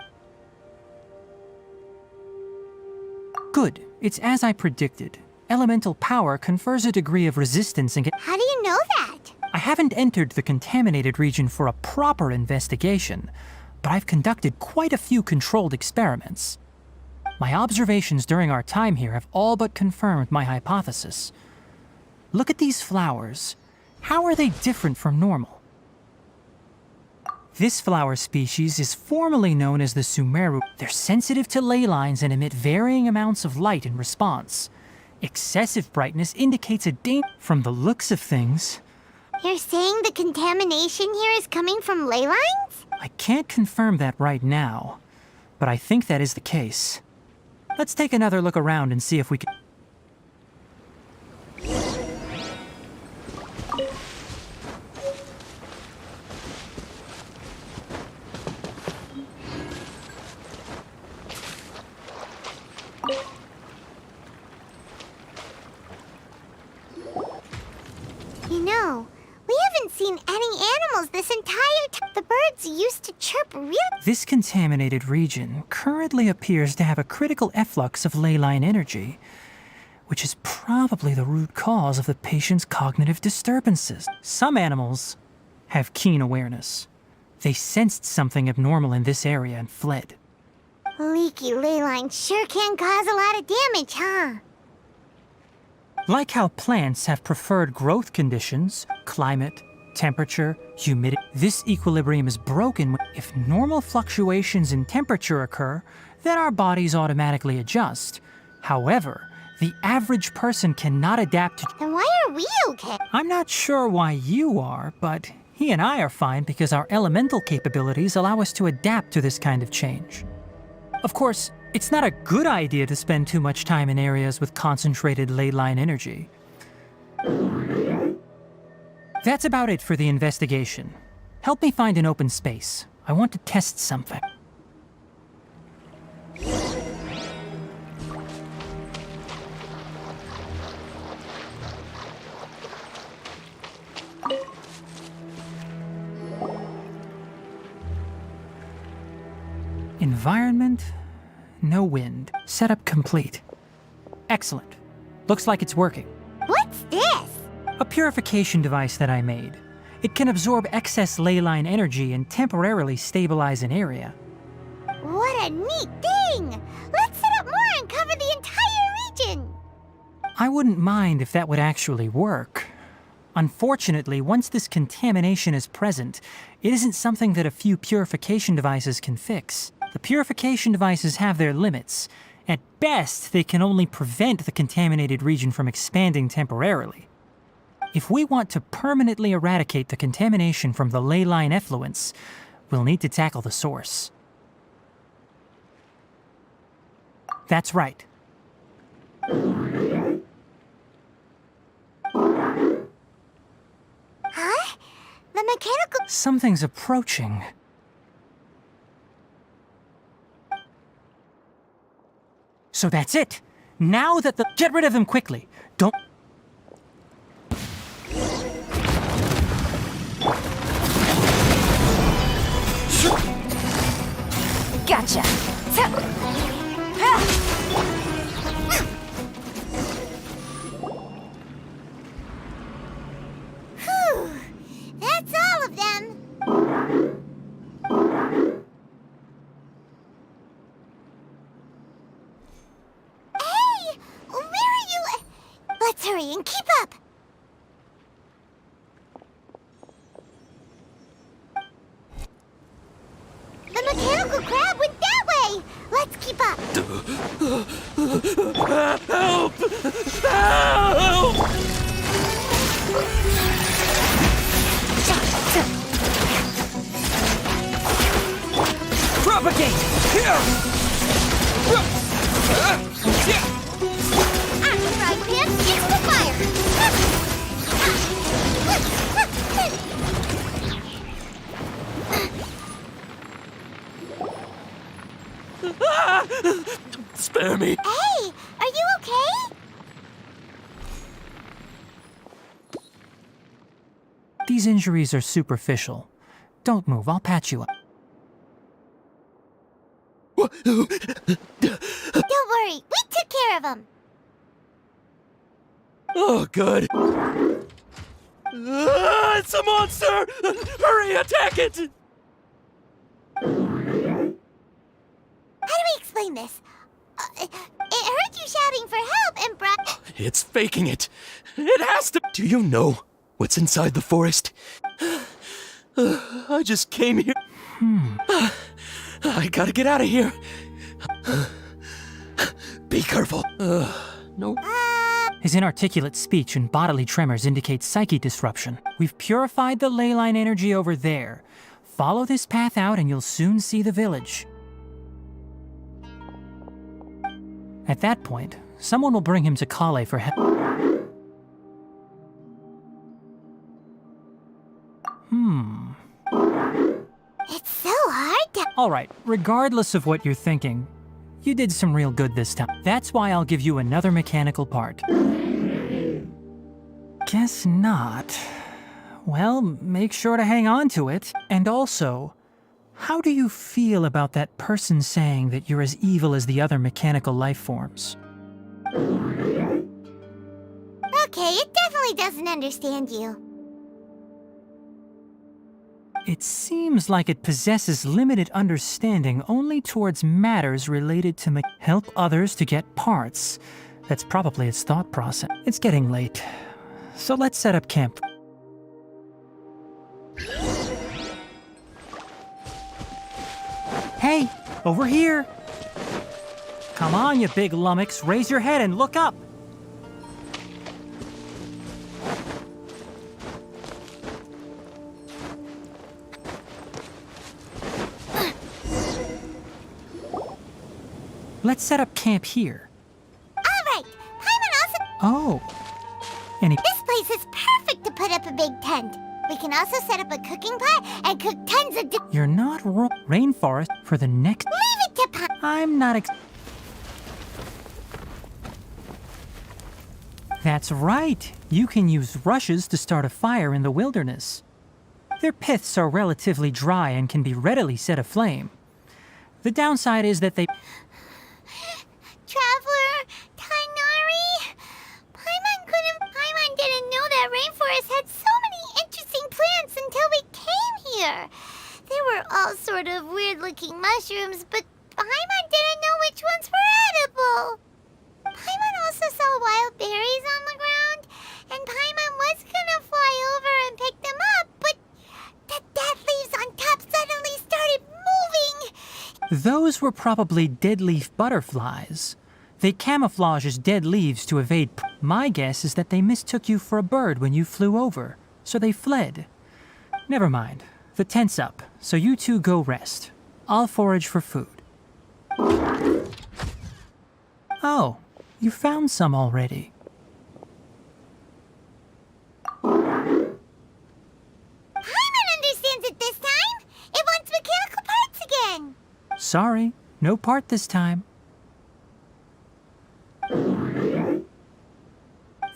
Good. It's as I predicted. Elemental power confers a degree of resistance and... How do you know that? I haven't entered the contaminated region for a proper investigation, but I've conducted quite a few controlled experiments. My observations during our time here have all but confirmed my hypothesis. Look at these flowers. How are they different from normal? This flower species is formally known as the Sumeru. They're sensitive to ley lines and emit varying amounts of light in response. Excessive brightness indicates a danger. From the looks of things... You're saying the contamination here is coming from ley lines? I can't confirm that right now, but I think that is the case. Let's take another look around and see if we can... You know, we haven't seen any animals this entire time. The birds used to chirp real... This contaminated region currently appears to have a critical efflux of ley line energy, which is probably the root cause of the patient's cognitive disturbances. Some animals have keen awareness. They sensed something abnormal in this area and fled. Leaky ley lines sure can cause a lot of damage, huh? Like how plants have preferred growth conditions, climate, temperature, humidity, this equilibrium is broken. If normal fluctuations in temperature occur, then our bodies automatically adjust. However, the average person cannot adapt to... Then why are we okay? I'm not sure why you are, but he and I are fine because our elemental capabilities allow us to adapt to this kind of change. Of course, it's not a good idea to spend too much time in areas with concentrated ley line energy. That's about it for the investigation. Help me find an open space. I want to test something. Environment, no wind. Setup complete. Excellent. Looks like it's working. What's this? A purification device that I made. It can absorb excess ley line energy and temporarily stabilize an area. What a neat thing! Let's set up more and cover the entire region! I wouldn't mind if that would actually work. Unfortunately, once this contamination is present, it isn't something that a few purification devices can fix. The purification devices have their limits. At best, they can only prevent the contaminated region from expanding temporarily. If we want to permanently eradicate the contamination from the ley line effluents, we'll need to tackle the source. That's right. Huh? The mechanical... Something's approaching. So that's it. Now that the... Get rid of them quickly. Don't... Gotcha. Whew! That's all of them! Hey! Where are you? Let's hurry and keep up! The mechanical crab went that way! Let's keep up! Help! Help! Propagate! Here! Frying pan into the fire! Spare me. Hey, are you okay? These injuries are superficial. Don't move, I'll patch you up. Don't worry, we took care of him. Oh, good. It's a monster! Hurry, attack it! How do we explain this? It heard you shouting for help and brought... It's faking it. It has to. Do you know what's inside the forest? I just came here. I gotta get out of here. Be careful. No. His inarticulate speech and bodily tremors indicate psyche disruption. We've purified the ley line energy over there. Follow this path out and you'll soon see the village. At that point, someone will bring him to Kale for help. It's so hard to... Alright, regardless of what you're thinking, you did some real good this time. That's why I'll give you another mechanical part. Guess not. Well, make sure to hang on to it. And also, how do you feel about that person saying that you're as evil as the other mechanical life forms? Okay, it definitely doesn't understand you. It seems like it possesses limited understanding only towards matters related to help others to get parts. That's probably its thought process. It's getting late, so let's set up camp. Hey, over here! Come on, you big lummox, raise your head and look up! Let's set up camp here. Alright, Paimon also... Oh. Any... This place is perfect to put up a big tent. We can also set up a cooking pot and cook tons of... You're not rainforest for the next... Leave it to Paimon. I'm not That's right. You can use rushes to start a fire in the wilderness. Their piths are relatively dry and can be readily set aflame. The downside is that they... Traveler, Tainari? Paimon didn't know that rainforest all sort of weird-looking mushrooms, but Paimon didn't know which ones were edible. Paimon also saw wild berries on the ground, and Paimon was gonna fly over and pick them up, but the dead leaves on top suddenly started moving. Those were probably dead leaf butterflies. They camouflage as dead leaves to evade. My guess is that they mistook you for a bird when you flew over, so they fled. Never mind. The tent's up, so you two go rest. I'll forage for food. Oh, you found some already. Paimon understands it this time. It wants mechanical parts again. Sorry, no part this time.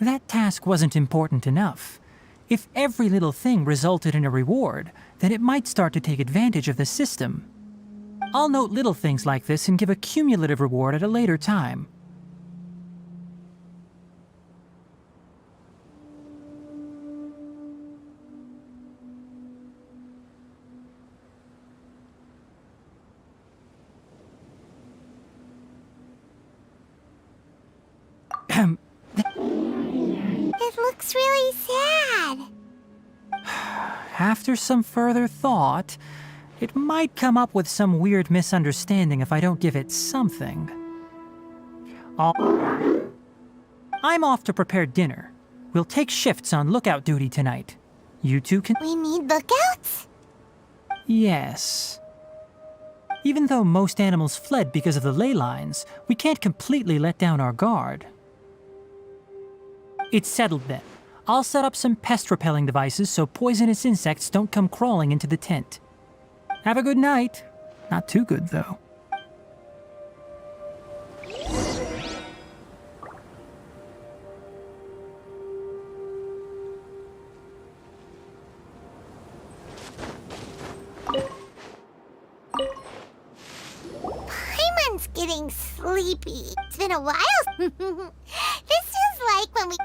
That task wasn't important enough. If every little thing resulted in a reward, then it might start to take advantage of the system. I'll note little things like this and give a cumulative reward at a later time. It looks really sad. After some further thought, it might come up with some weird misunderstanding if I don't give it something. I'm off to prepare dinner. We'll take shifts on lookout duty tonight. You two can... We need lookouts? Yes. Even though most animals fled because of the ley lines, we can't completely let down our guard. It's settled then. I'll set up some pest-repelling devices so poisonous insects don't come crawling into the tent. Have a good night. Not too good, though. Paimon's getting sleepy. It's been a while. This is like when we...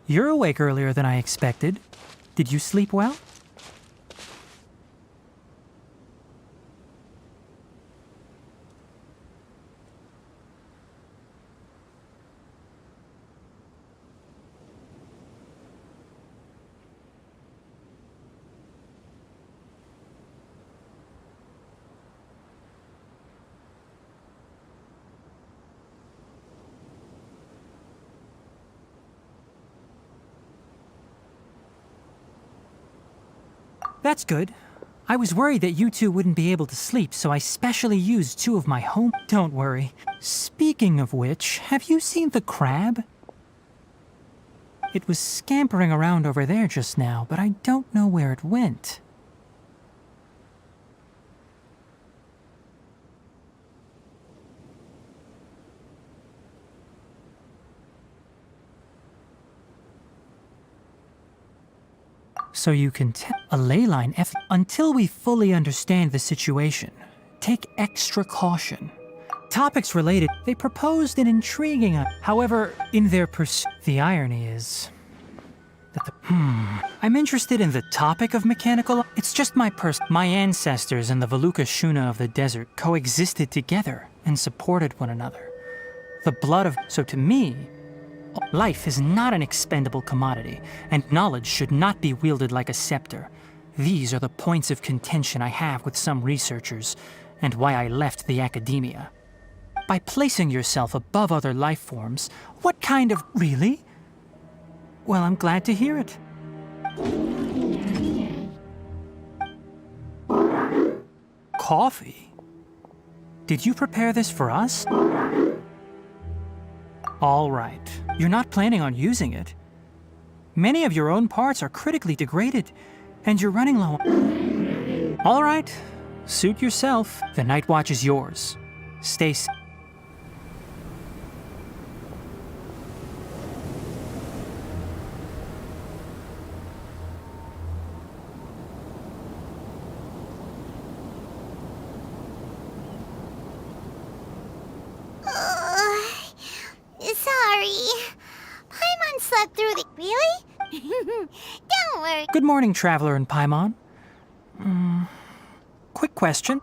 You're awake earlier than I expected. Did you sleep well? That's good. I was worried that you two wouldn't be able to sleep, so I specially used two of my home... Don't worry. Speaking of which, have you seen the crab? It was scampering around over there just now, but I don't know where it went. So you can tell a ley line until we fully understand the situation. Take extra caution. Topics related, they proposed an intriguing... However, in their pursuit... The irony is... that I'm interested in the topic of mechanical... It's just my ancestors and the Veluca Shuna of the desert coexisted together and supported one another. The blood of... So to me... Life is not an expendable commodity, and knowledge should not be wielded like a scepter. These are the points of contention I have with some researchers, and why I left the academia. By placing yourself above other life forms, what kind of... Really? Well, I'm glad to hear it. Coffee? Did you prepare this for us? All right. You're not planning on using it. Many of your own parts are critically degraded, and you're running low. All right. Suit yourself. The night watch is yours. Stay safe. cut through the... Really? Don't worry. Good morning, Traveler and Paimon. Quick question.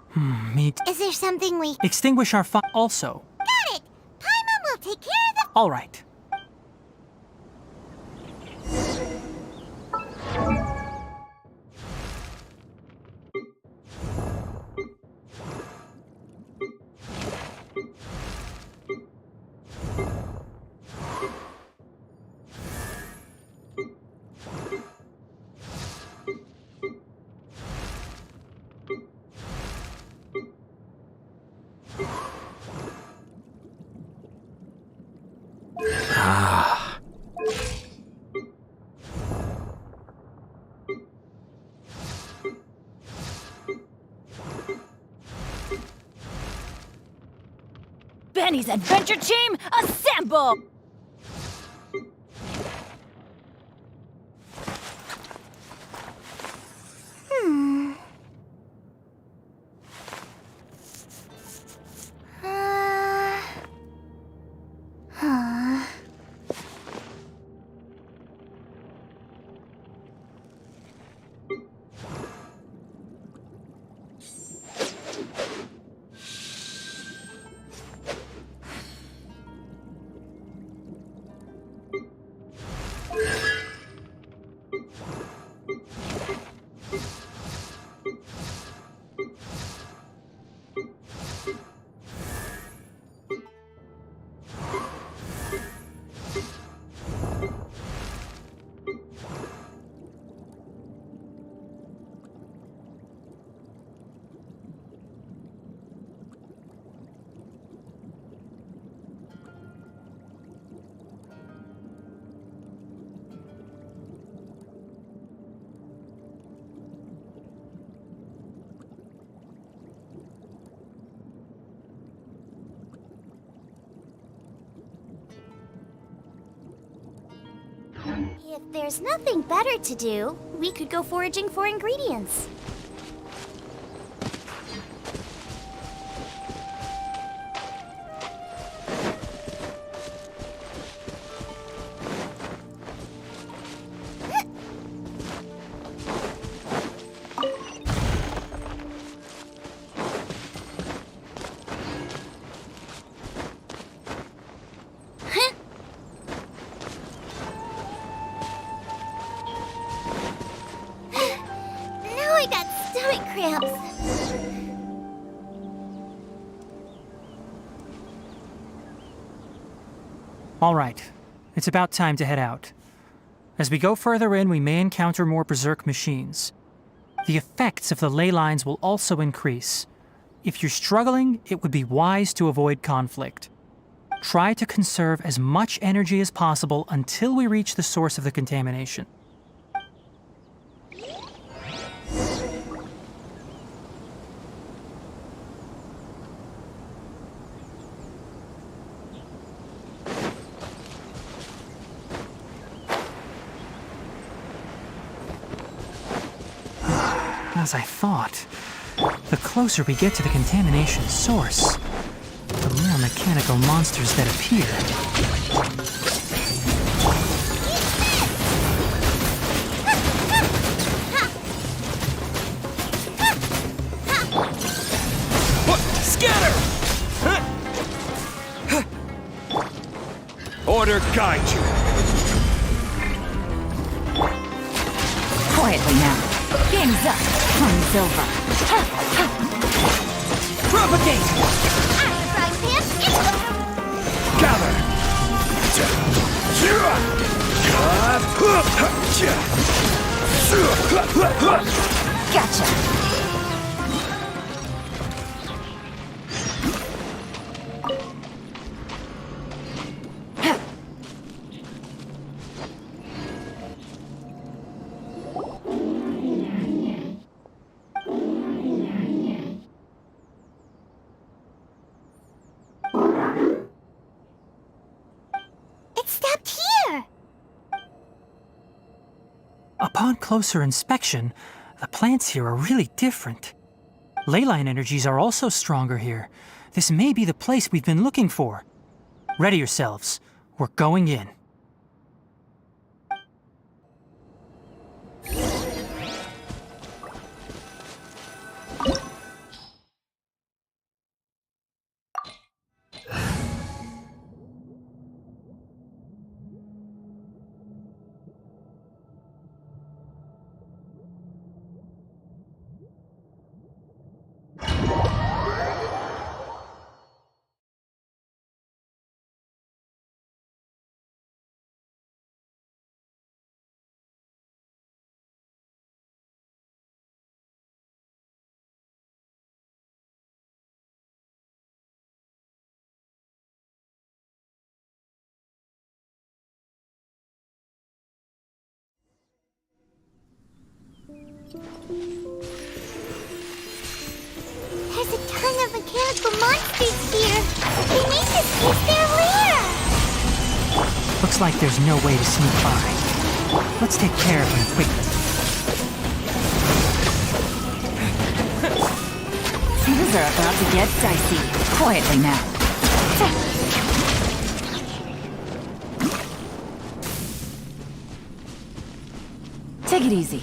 Is there something we... Extinguish our fire. Also. Got it! Paimon will take care of the... All right. Benny's adventure team, assemble! If there's nothing better to do, we could go foraging for ingredients. I got stomach cramps. All right. It's about time to head out. As we go further in, we may encounter more berserk machines. The effects of the ley lines will also increase. If you're struggling, it would be wise to avoid conflict. Try to conserve as much energy as possible until we reach the source of the contamination. As I thought, the closer we get to the contamination source, the more mechanical monsters that appear. What? Scatter! Order guide you. Quietly now. Game's up. Time's over. Propagate! Out of the frying pan, into the... Gather! Gotcha. Upon closer inspection, the plants here are really different. Leyline energies are also stronger here. This may be the place we've been looking for. Ready yourselves. We're going in. monsters here. They make this place their lair. Looks like there's no way to sneak by. Let's take care of them quickly. Things are about to get dicey. Quietly now. Take it easy.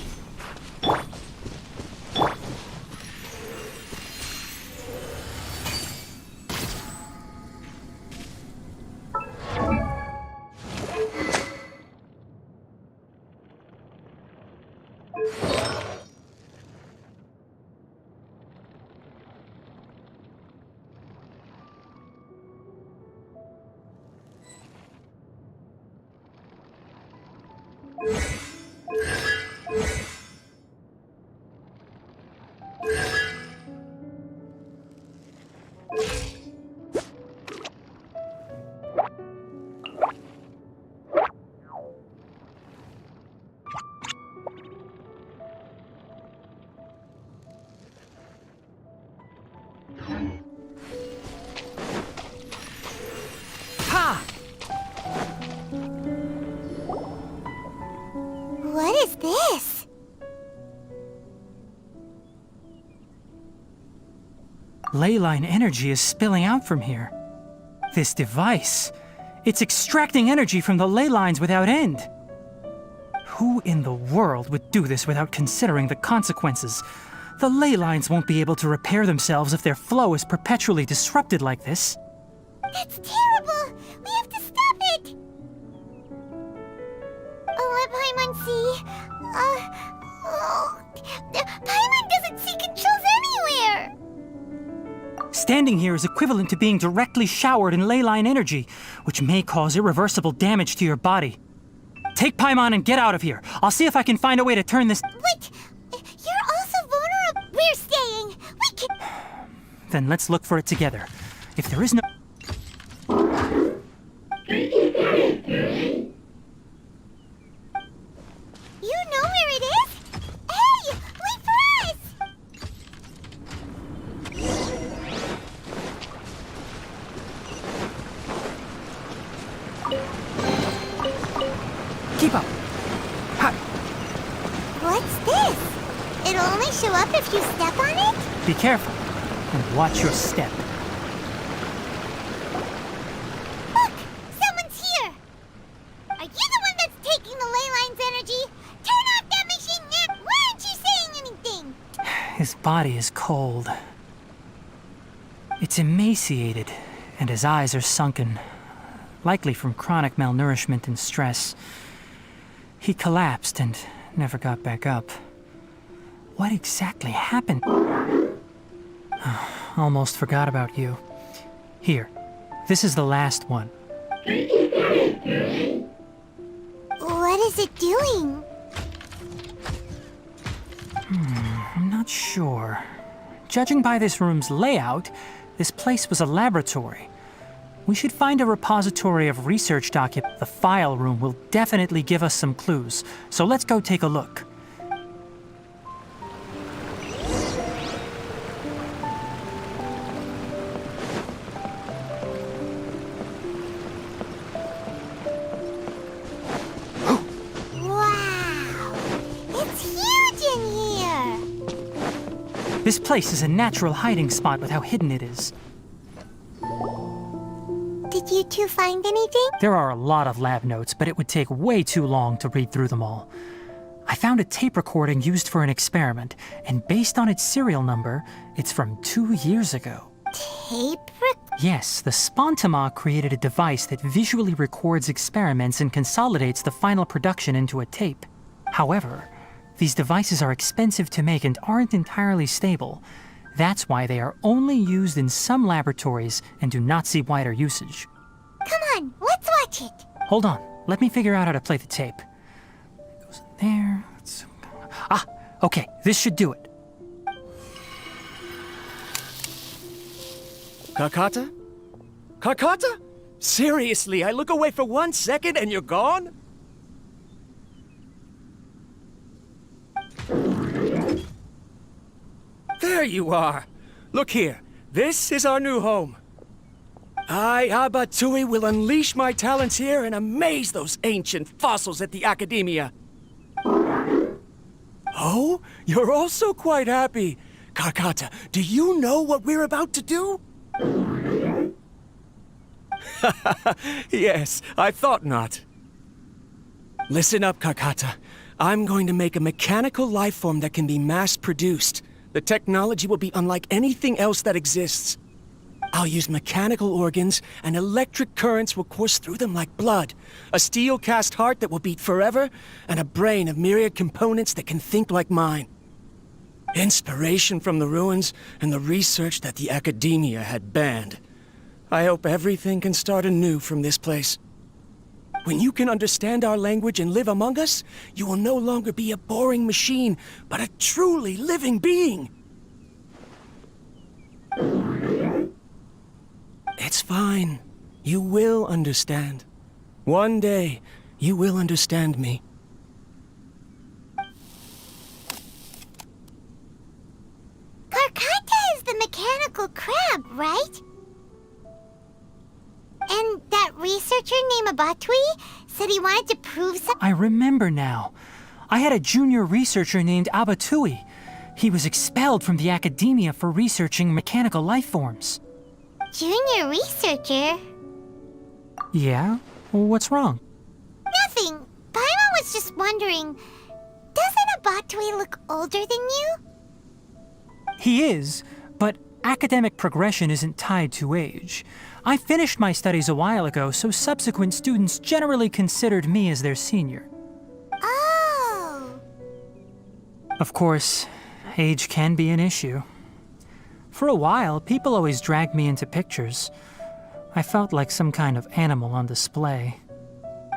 What is this? Leyline energy is spilling out from here. This device, it's extracting energy from the ley lines without end. Who in the world would do this without considering the consequences? The ley lines won't be able to repair themselves if their flow is perpetually disrupted like this. That's terrible! We have to stop it! Let Paimon see. Paimon doesn't see controls anywhere! Standing here is equivalent to being directly showered in leyline energy, which may cause irreversible damage to your body. Take Paimon and get out of here. I'll see if I can find a way to turn this... Wait! You're also vulnerable! We're staying! We can... Then let's look for it together. If there is no... You know where it is? Hey! Wait for us! Keep up! Ha! What's this? It'll only show up if you step on it? Be careful, and watch your step. Look! Someone's here! Are you the one that's taking the ley line's energy? Turn off that machine now! Why aren't you saying anything? His body is cold. It's emaciated, and his eyes are sunken, likely from chronic malnourishment and stress. He collapsed and never got back up. What exactly happened? Almost forgot about you. Here, this is the last one. What is it doing? I'm not sure. Judging by this room's layout, this place was a laboratory. We should find a repository of research documents. The file room will definitely give us some clues, so let's go take a look. Wow! It's huge in here! This place is a natural hiding spot with how hidden it is. Did you two find anything? There are a lot of lab notes, but it would take way too long to read through them all. I found a tape recording used for an experiment, and based on its serial number, it's from 2 years ago. Tape Yes, the Spontima created a device that visually records experiments and consolidates the final production into a tape. However, these devices are expensive to make and aren't entirely stable. That's why they are only used in some laboratories and do not see wider usage. Come on, let's watch it! Hold on, let me figure out how to play the tape. It goes in there. Okay, this should do it. Kakata? Kakata? Seriously, I look away for 1 second and you're gone? There you are. Look here. This is our new home. I, Abatui, will unleash my talents here and amaze those ancient fossils at the Academia. Oh, you're also quite happy. Karkata, do you know what we're about to do? Yes, I thought not. Listen up, Karkata. I'm going to make a mechanical life form that can be mass-produced. The technology will be unlike anything else that exists. I'll use mechanical organs, and electric currents will course through them like blood. A steel-cast heart that will beat forever, and a brain of myriad components that can think like mine. Inspiration from the ruins, and the research that the Academia had banned. I hope everything can start anew from this place. When you can understand our language and live among us, you will no longer be a boring machine, but a truly living being. It's fine. You will understand. One day, you will understand me. Karkata is the mechanical crab, right? And that researcher named Abatui said he wanted to prove something. I remember now. I had a junior researcher named Abatui. He was expelled from the Academia for researching mechanical life forms. Junior researcher? Yeah? What's wrong? Nothing. Paimon was just wondering, doesn't Abatui look older than you? He is, but academic progression isn't tied to age. I finished my studies a while ago, so subsequent students generally considered me as their senior. Oh. Of course, age can be an issue. For a while, people always dragged me into pictures. I felt like some kind of animal on display.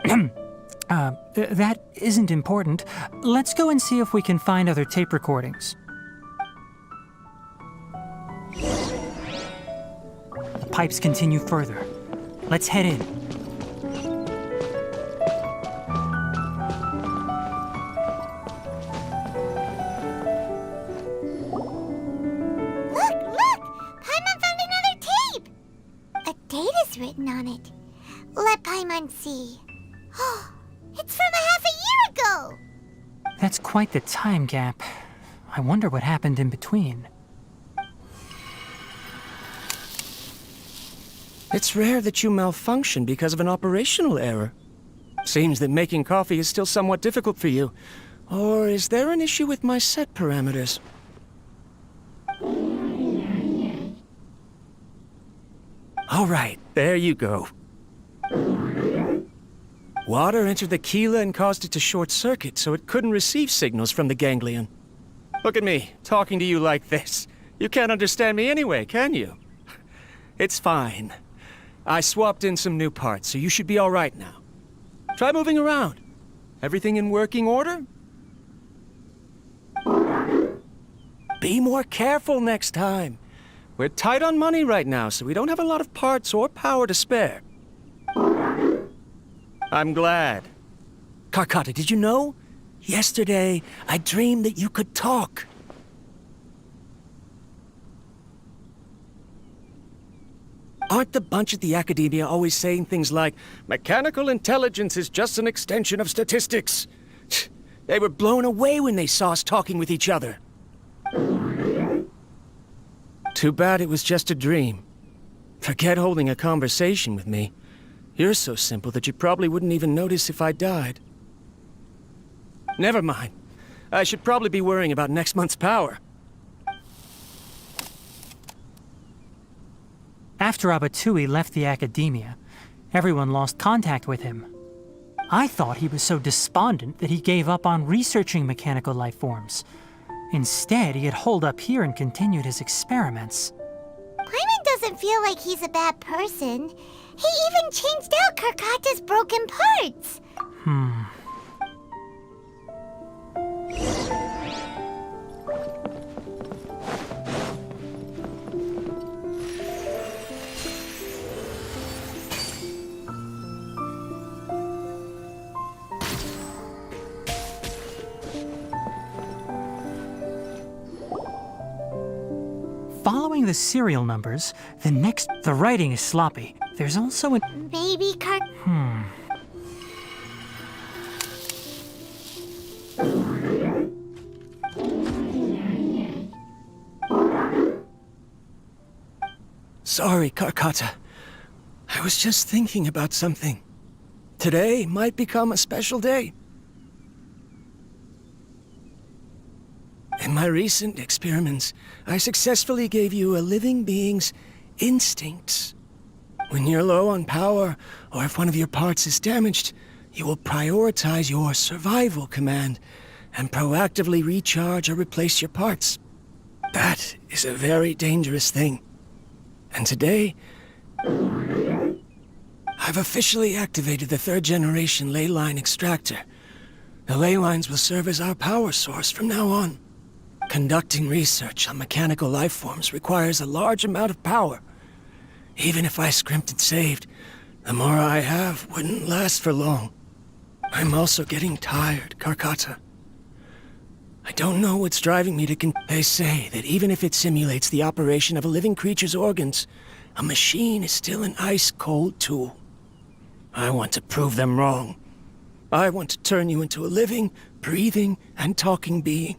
That isn't important. Let's go and see if we can find other tape recordings. The pipes continue further. Let's head in. Look! Paimon found another tape! A date is written on it. Let Paimon see. It's from a half a year ago! That's quite the time gap. I wonder what happened in between. It's rare that you malfunction because of an operational error. Seems that making coffee is still somewhat difficult for you. Or is there an issue with my set parameters? All right, there you go. Water entered the chela and caused it to short-circuit, so it couldn't receive signals from the ganglion. Look at me, talking to you like this. You can't understand me anyway, can you? It's fine. I swapped in some new parts, so you should be all right now. Try moving around. Everything in working order? Be more careful next time. We're tight on money right now, so we don't have a lot of parts or power to spare. I'm glad. Karkata, did you know? Yesterday, I dreamed that you could talk. Aren't the bunch at the Academia always saying things like, mechanical intelligence is just an extension of statistics? They were blown away when they saw us talking with each other. Too bad it was just a dream. Forget holding a conversation with me. You're so simple that you probably wouldn't even notice if I died. Never mind. I should probably be worrying about next month's power. After Abatui left the Academia, everyone lost contact with him. I thought he was so despondent that he gave up on researching mechanical life forms. Instead, he had holed up here and continued his experiments. Paimon doesn't feel like he's a bad person. He even changed out Karkata's broken parts. following the serial numbers, the writing is sloppy. There's also an... Maybe Sorry, Karkata. I was just thinking about something. Today might become a special day. In my recent experiments, I successfully gave you a living being's instincts. When you're low on power, or if one of your parts is damaged, you will prioritize your survival command and proactively recharge or replace your parts. That is a very dangerous thing. And today, I've officially activated the 3rd generation ley line extractor. The ley lines will serve as our power source from now on. Conducting research on mechanical life forms requires a large amount of power. Even if I scrimpted and saved, the more I have wouldn't last for long. I'm also getting tired, Karkata. I don't know what's driving me to They say that even if it simulates the operation of a living creature's organs, a machine is still an ice-cold tool. I want to prove them wrong. I want to turn you into a living, breathing, and talking being.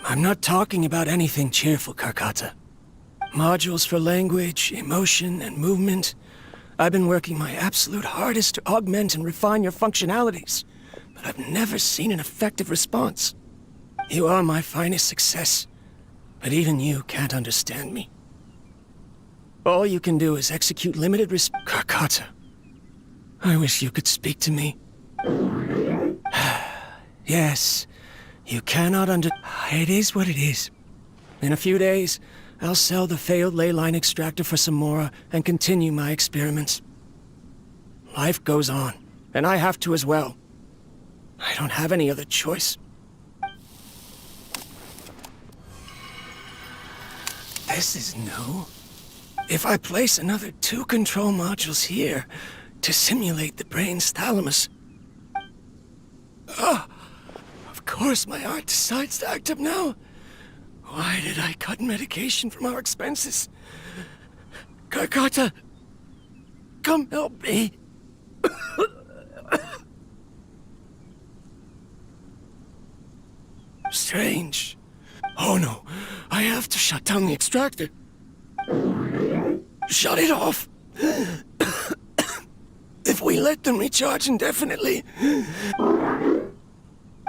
I'm not talking about anything cheerful, Karkata. Modules for language, emotion, and movement. I've been working my absolute hardest to augment and refine your functionalities, but I've never seen an effective response. You are my finest success, but even you can't understand me. All you can do is execute limited Karkata, I wish you could speak to me. Yes, you cannot It is what it is. In a few days, I'll sell the failed ley line extractor for some more and continue my experiments. Life goes on, and I have to as well. I don't have any other choice. This is new. If I place another 2 control modules here to simulate the brain's thalamus... Of course my heart decides to act up now. Why did I cut medication from our expenses? Karkata, come help me. Strange. Oh no, I have to shut down the extractor. Shut it off. If we let them recharge indefinitely...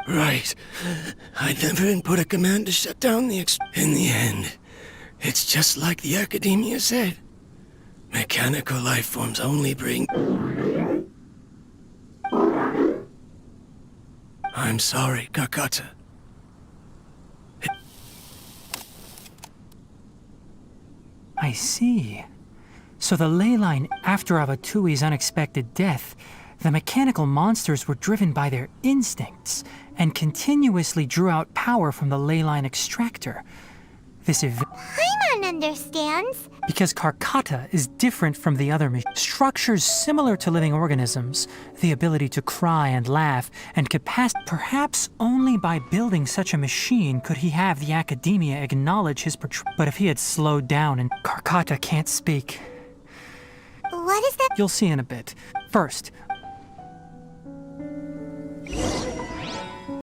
Right. I never input a command to shut down the In the end, it's just like the academia said. Mechanical life forms only bring... I'm sorry, Karkata. I see. So the ley line after Abatui's unexpected death, the mechanical monsters were driven by their instincts and continuously drew out power from the ley line extractor. Paimon understands. Because Karkata is different from the other structures similar to living organisms, the ability to cry and laugh, and capacity. Perhaps only by building such a machine could he have the academia acknowledge his But if he had slowed down and Karkata can't speak. What is that? You'll see in a bit. First,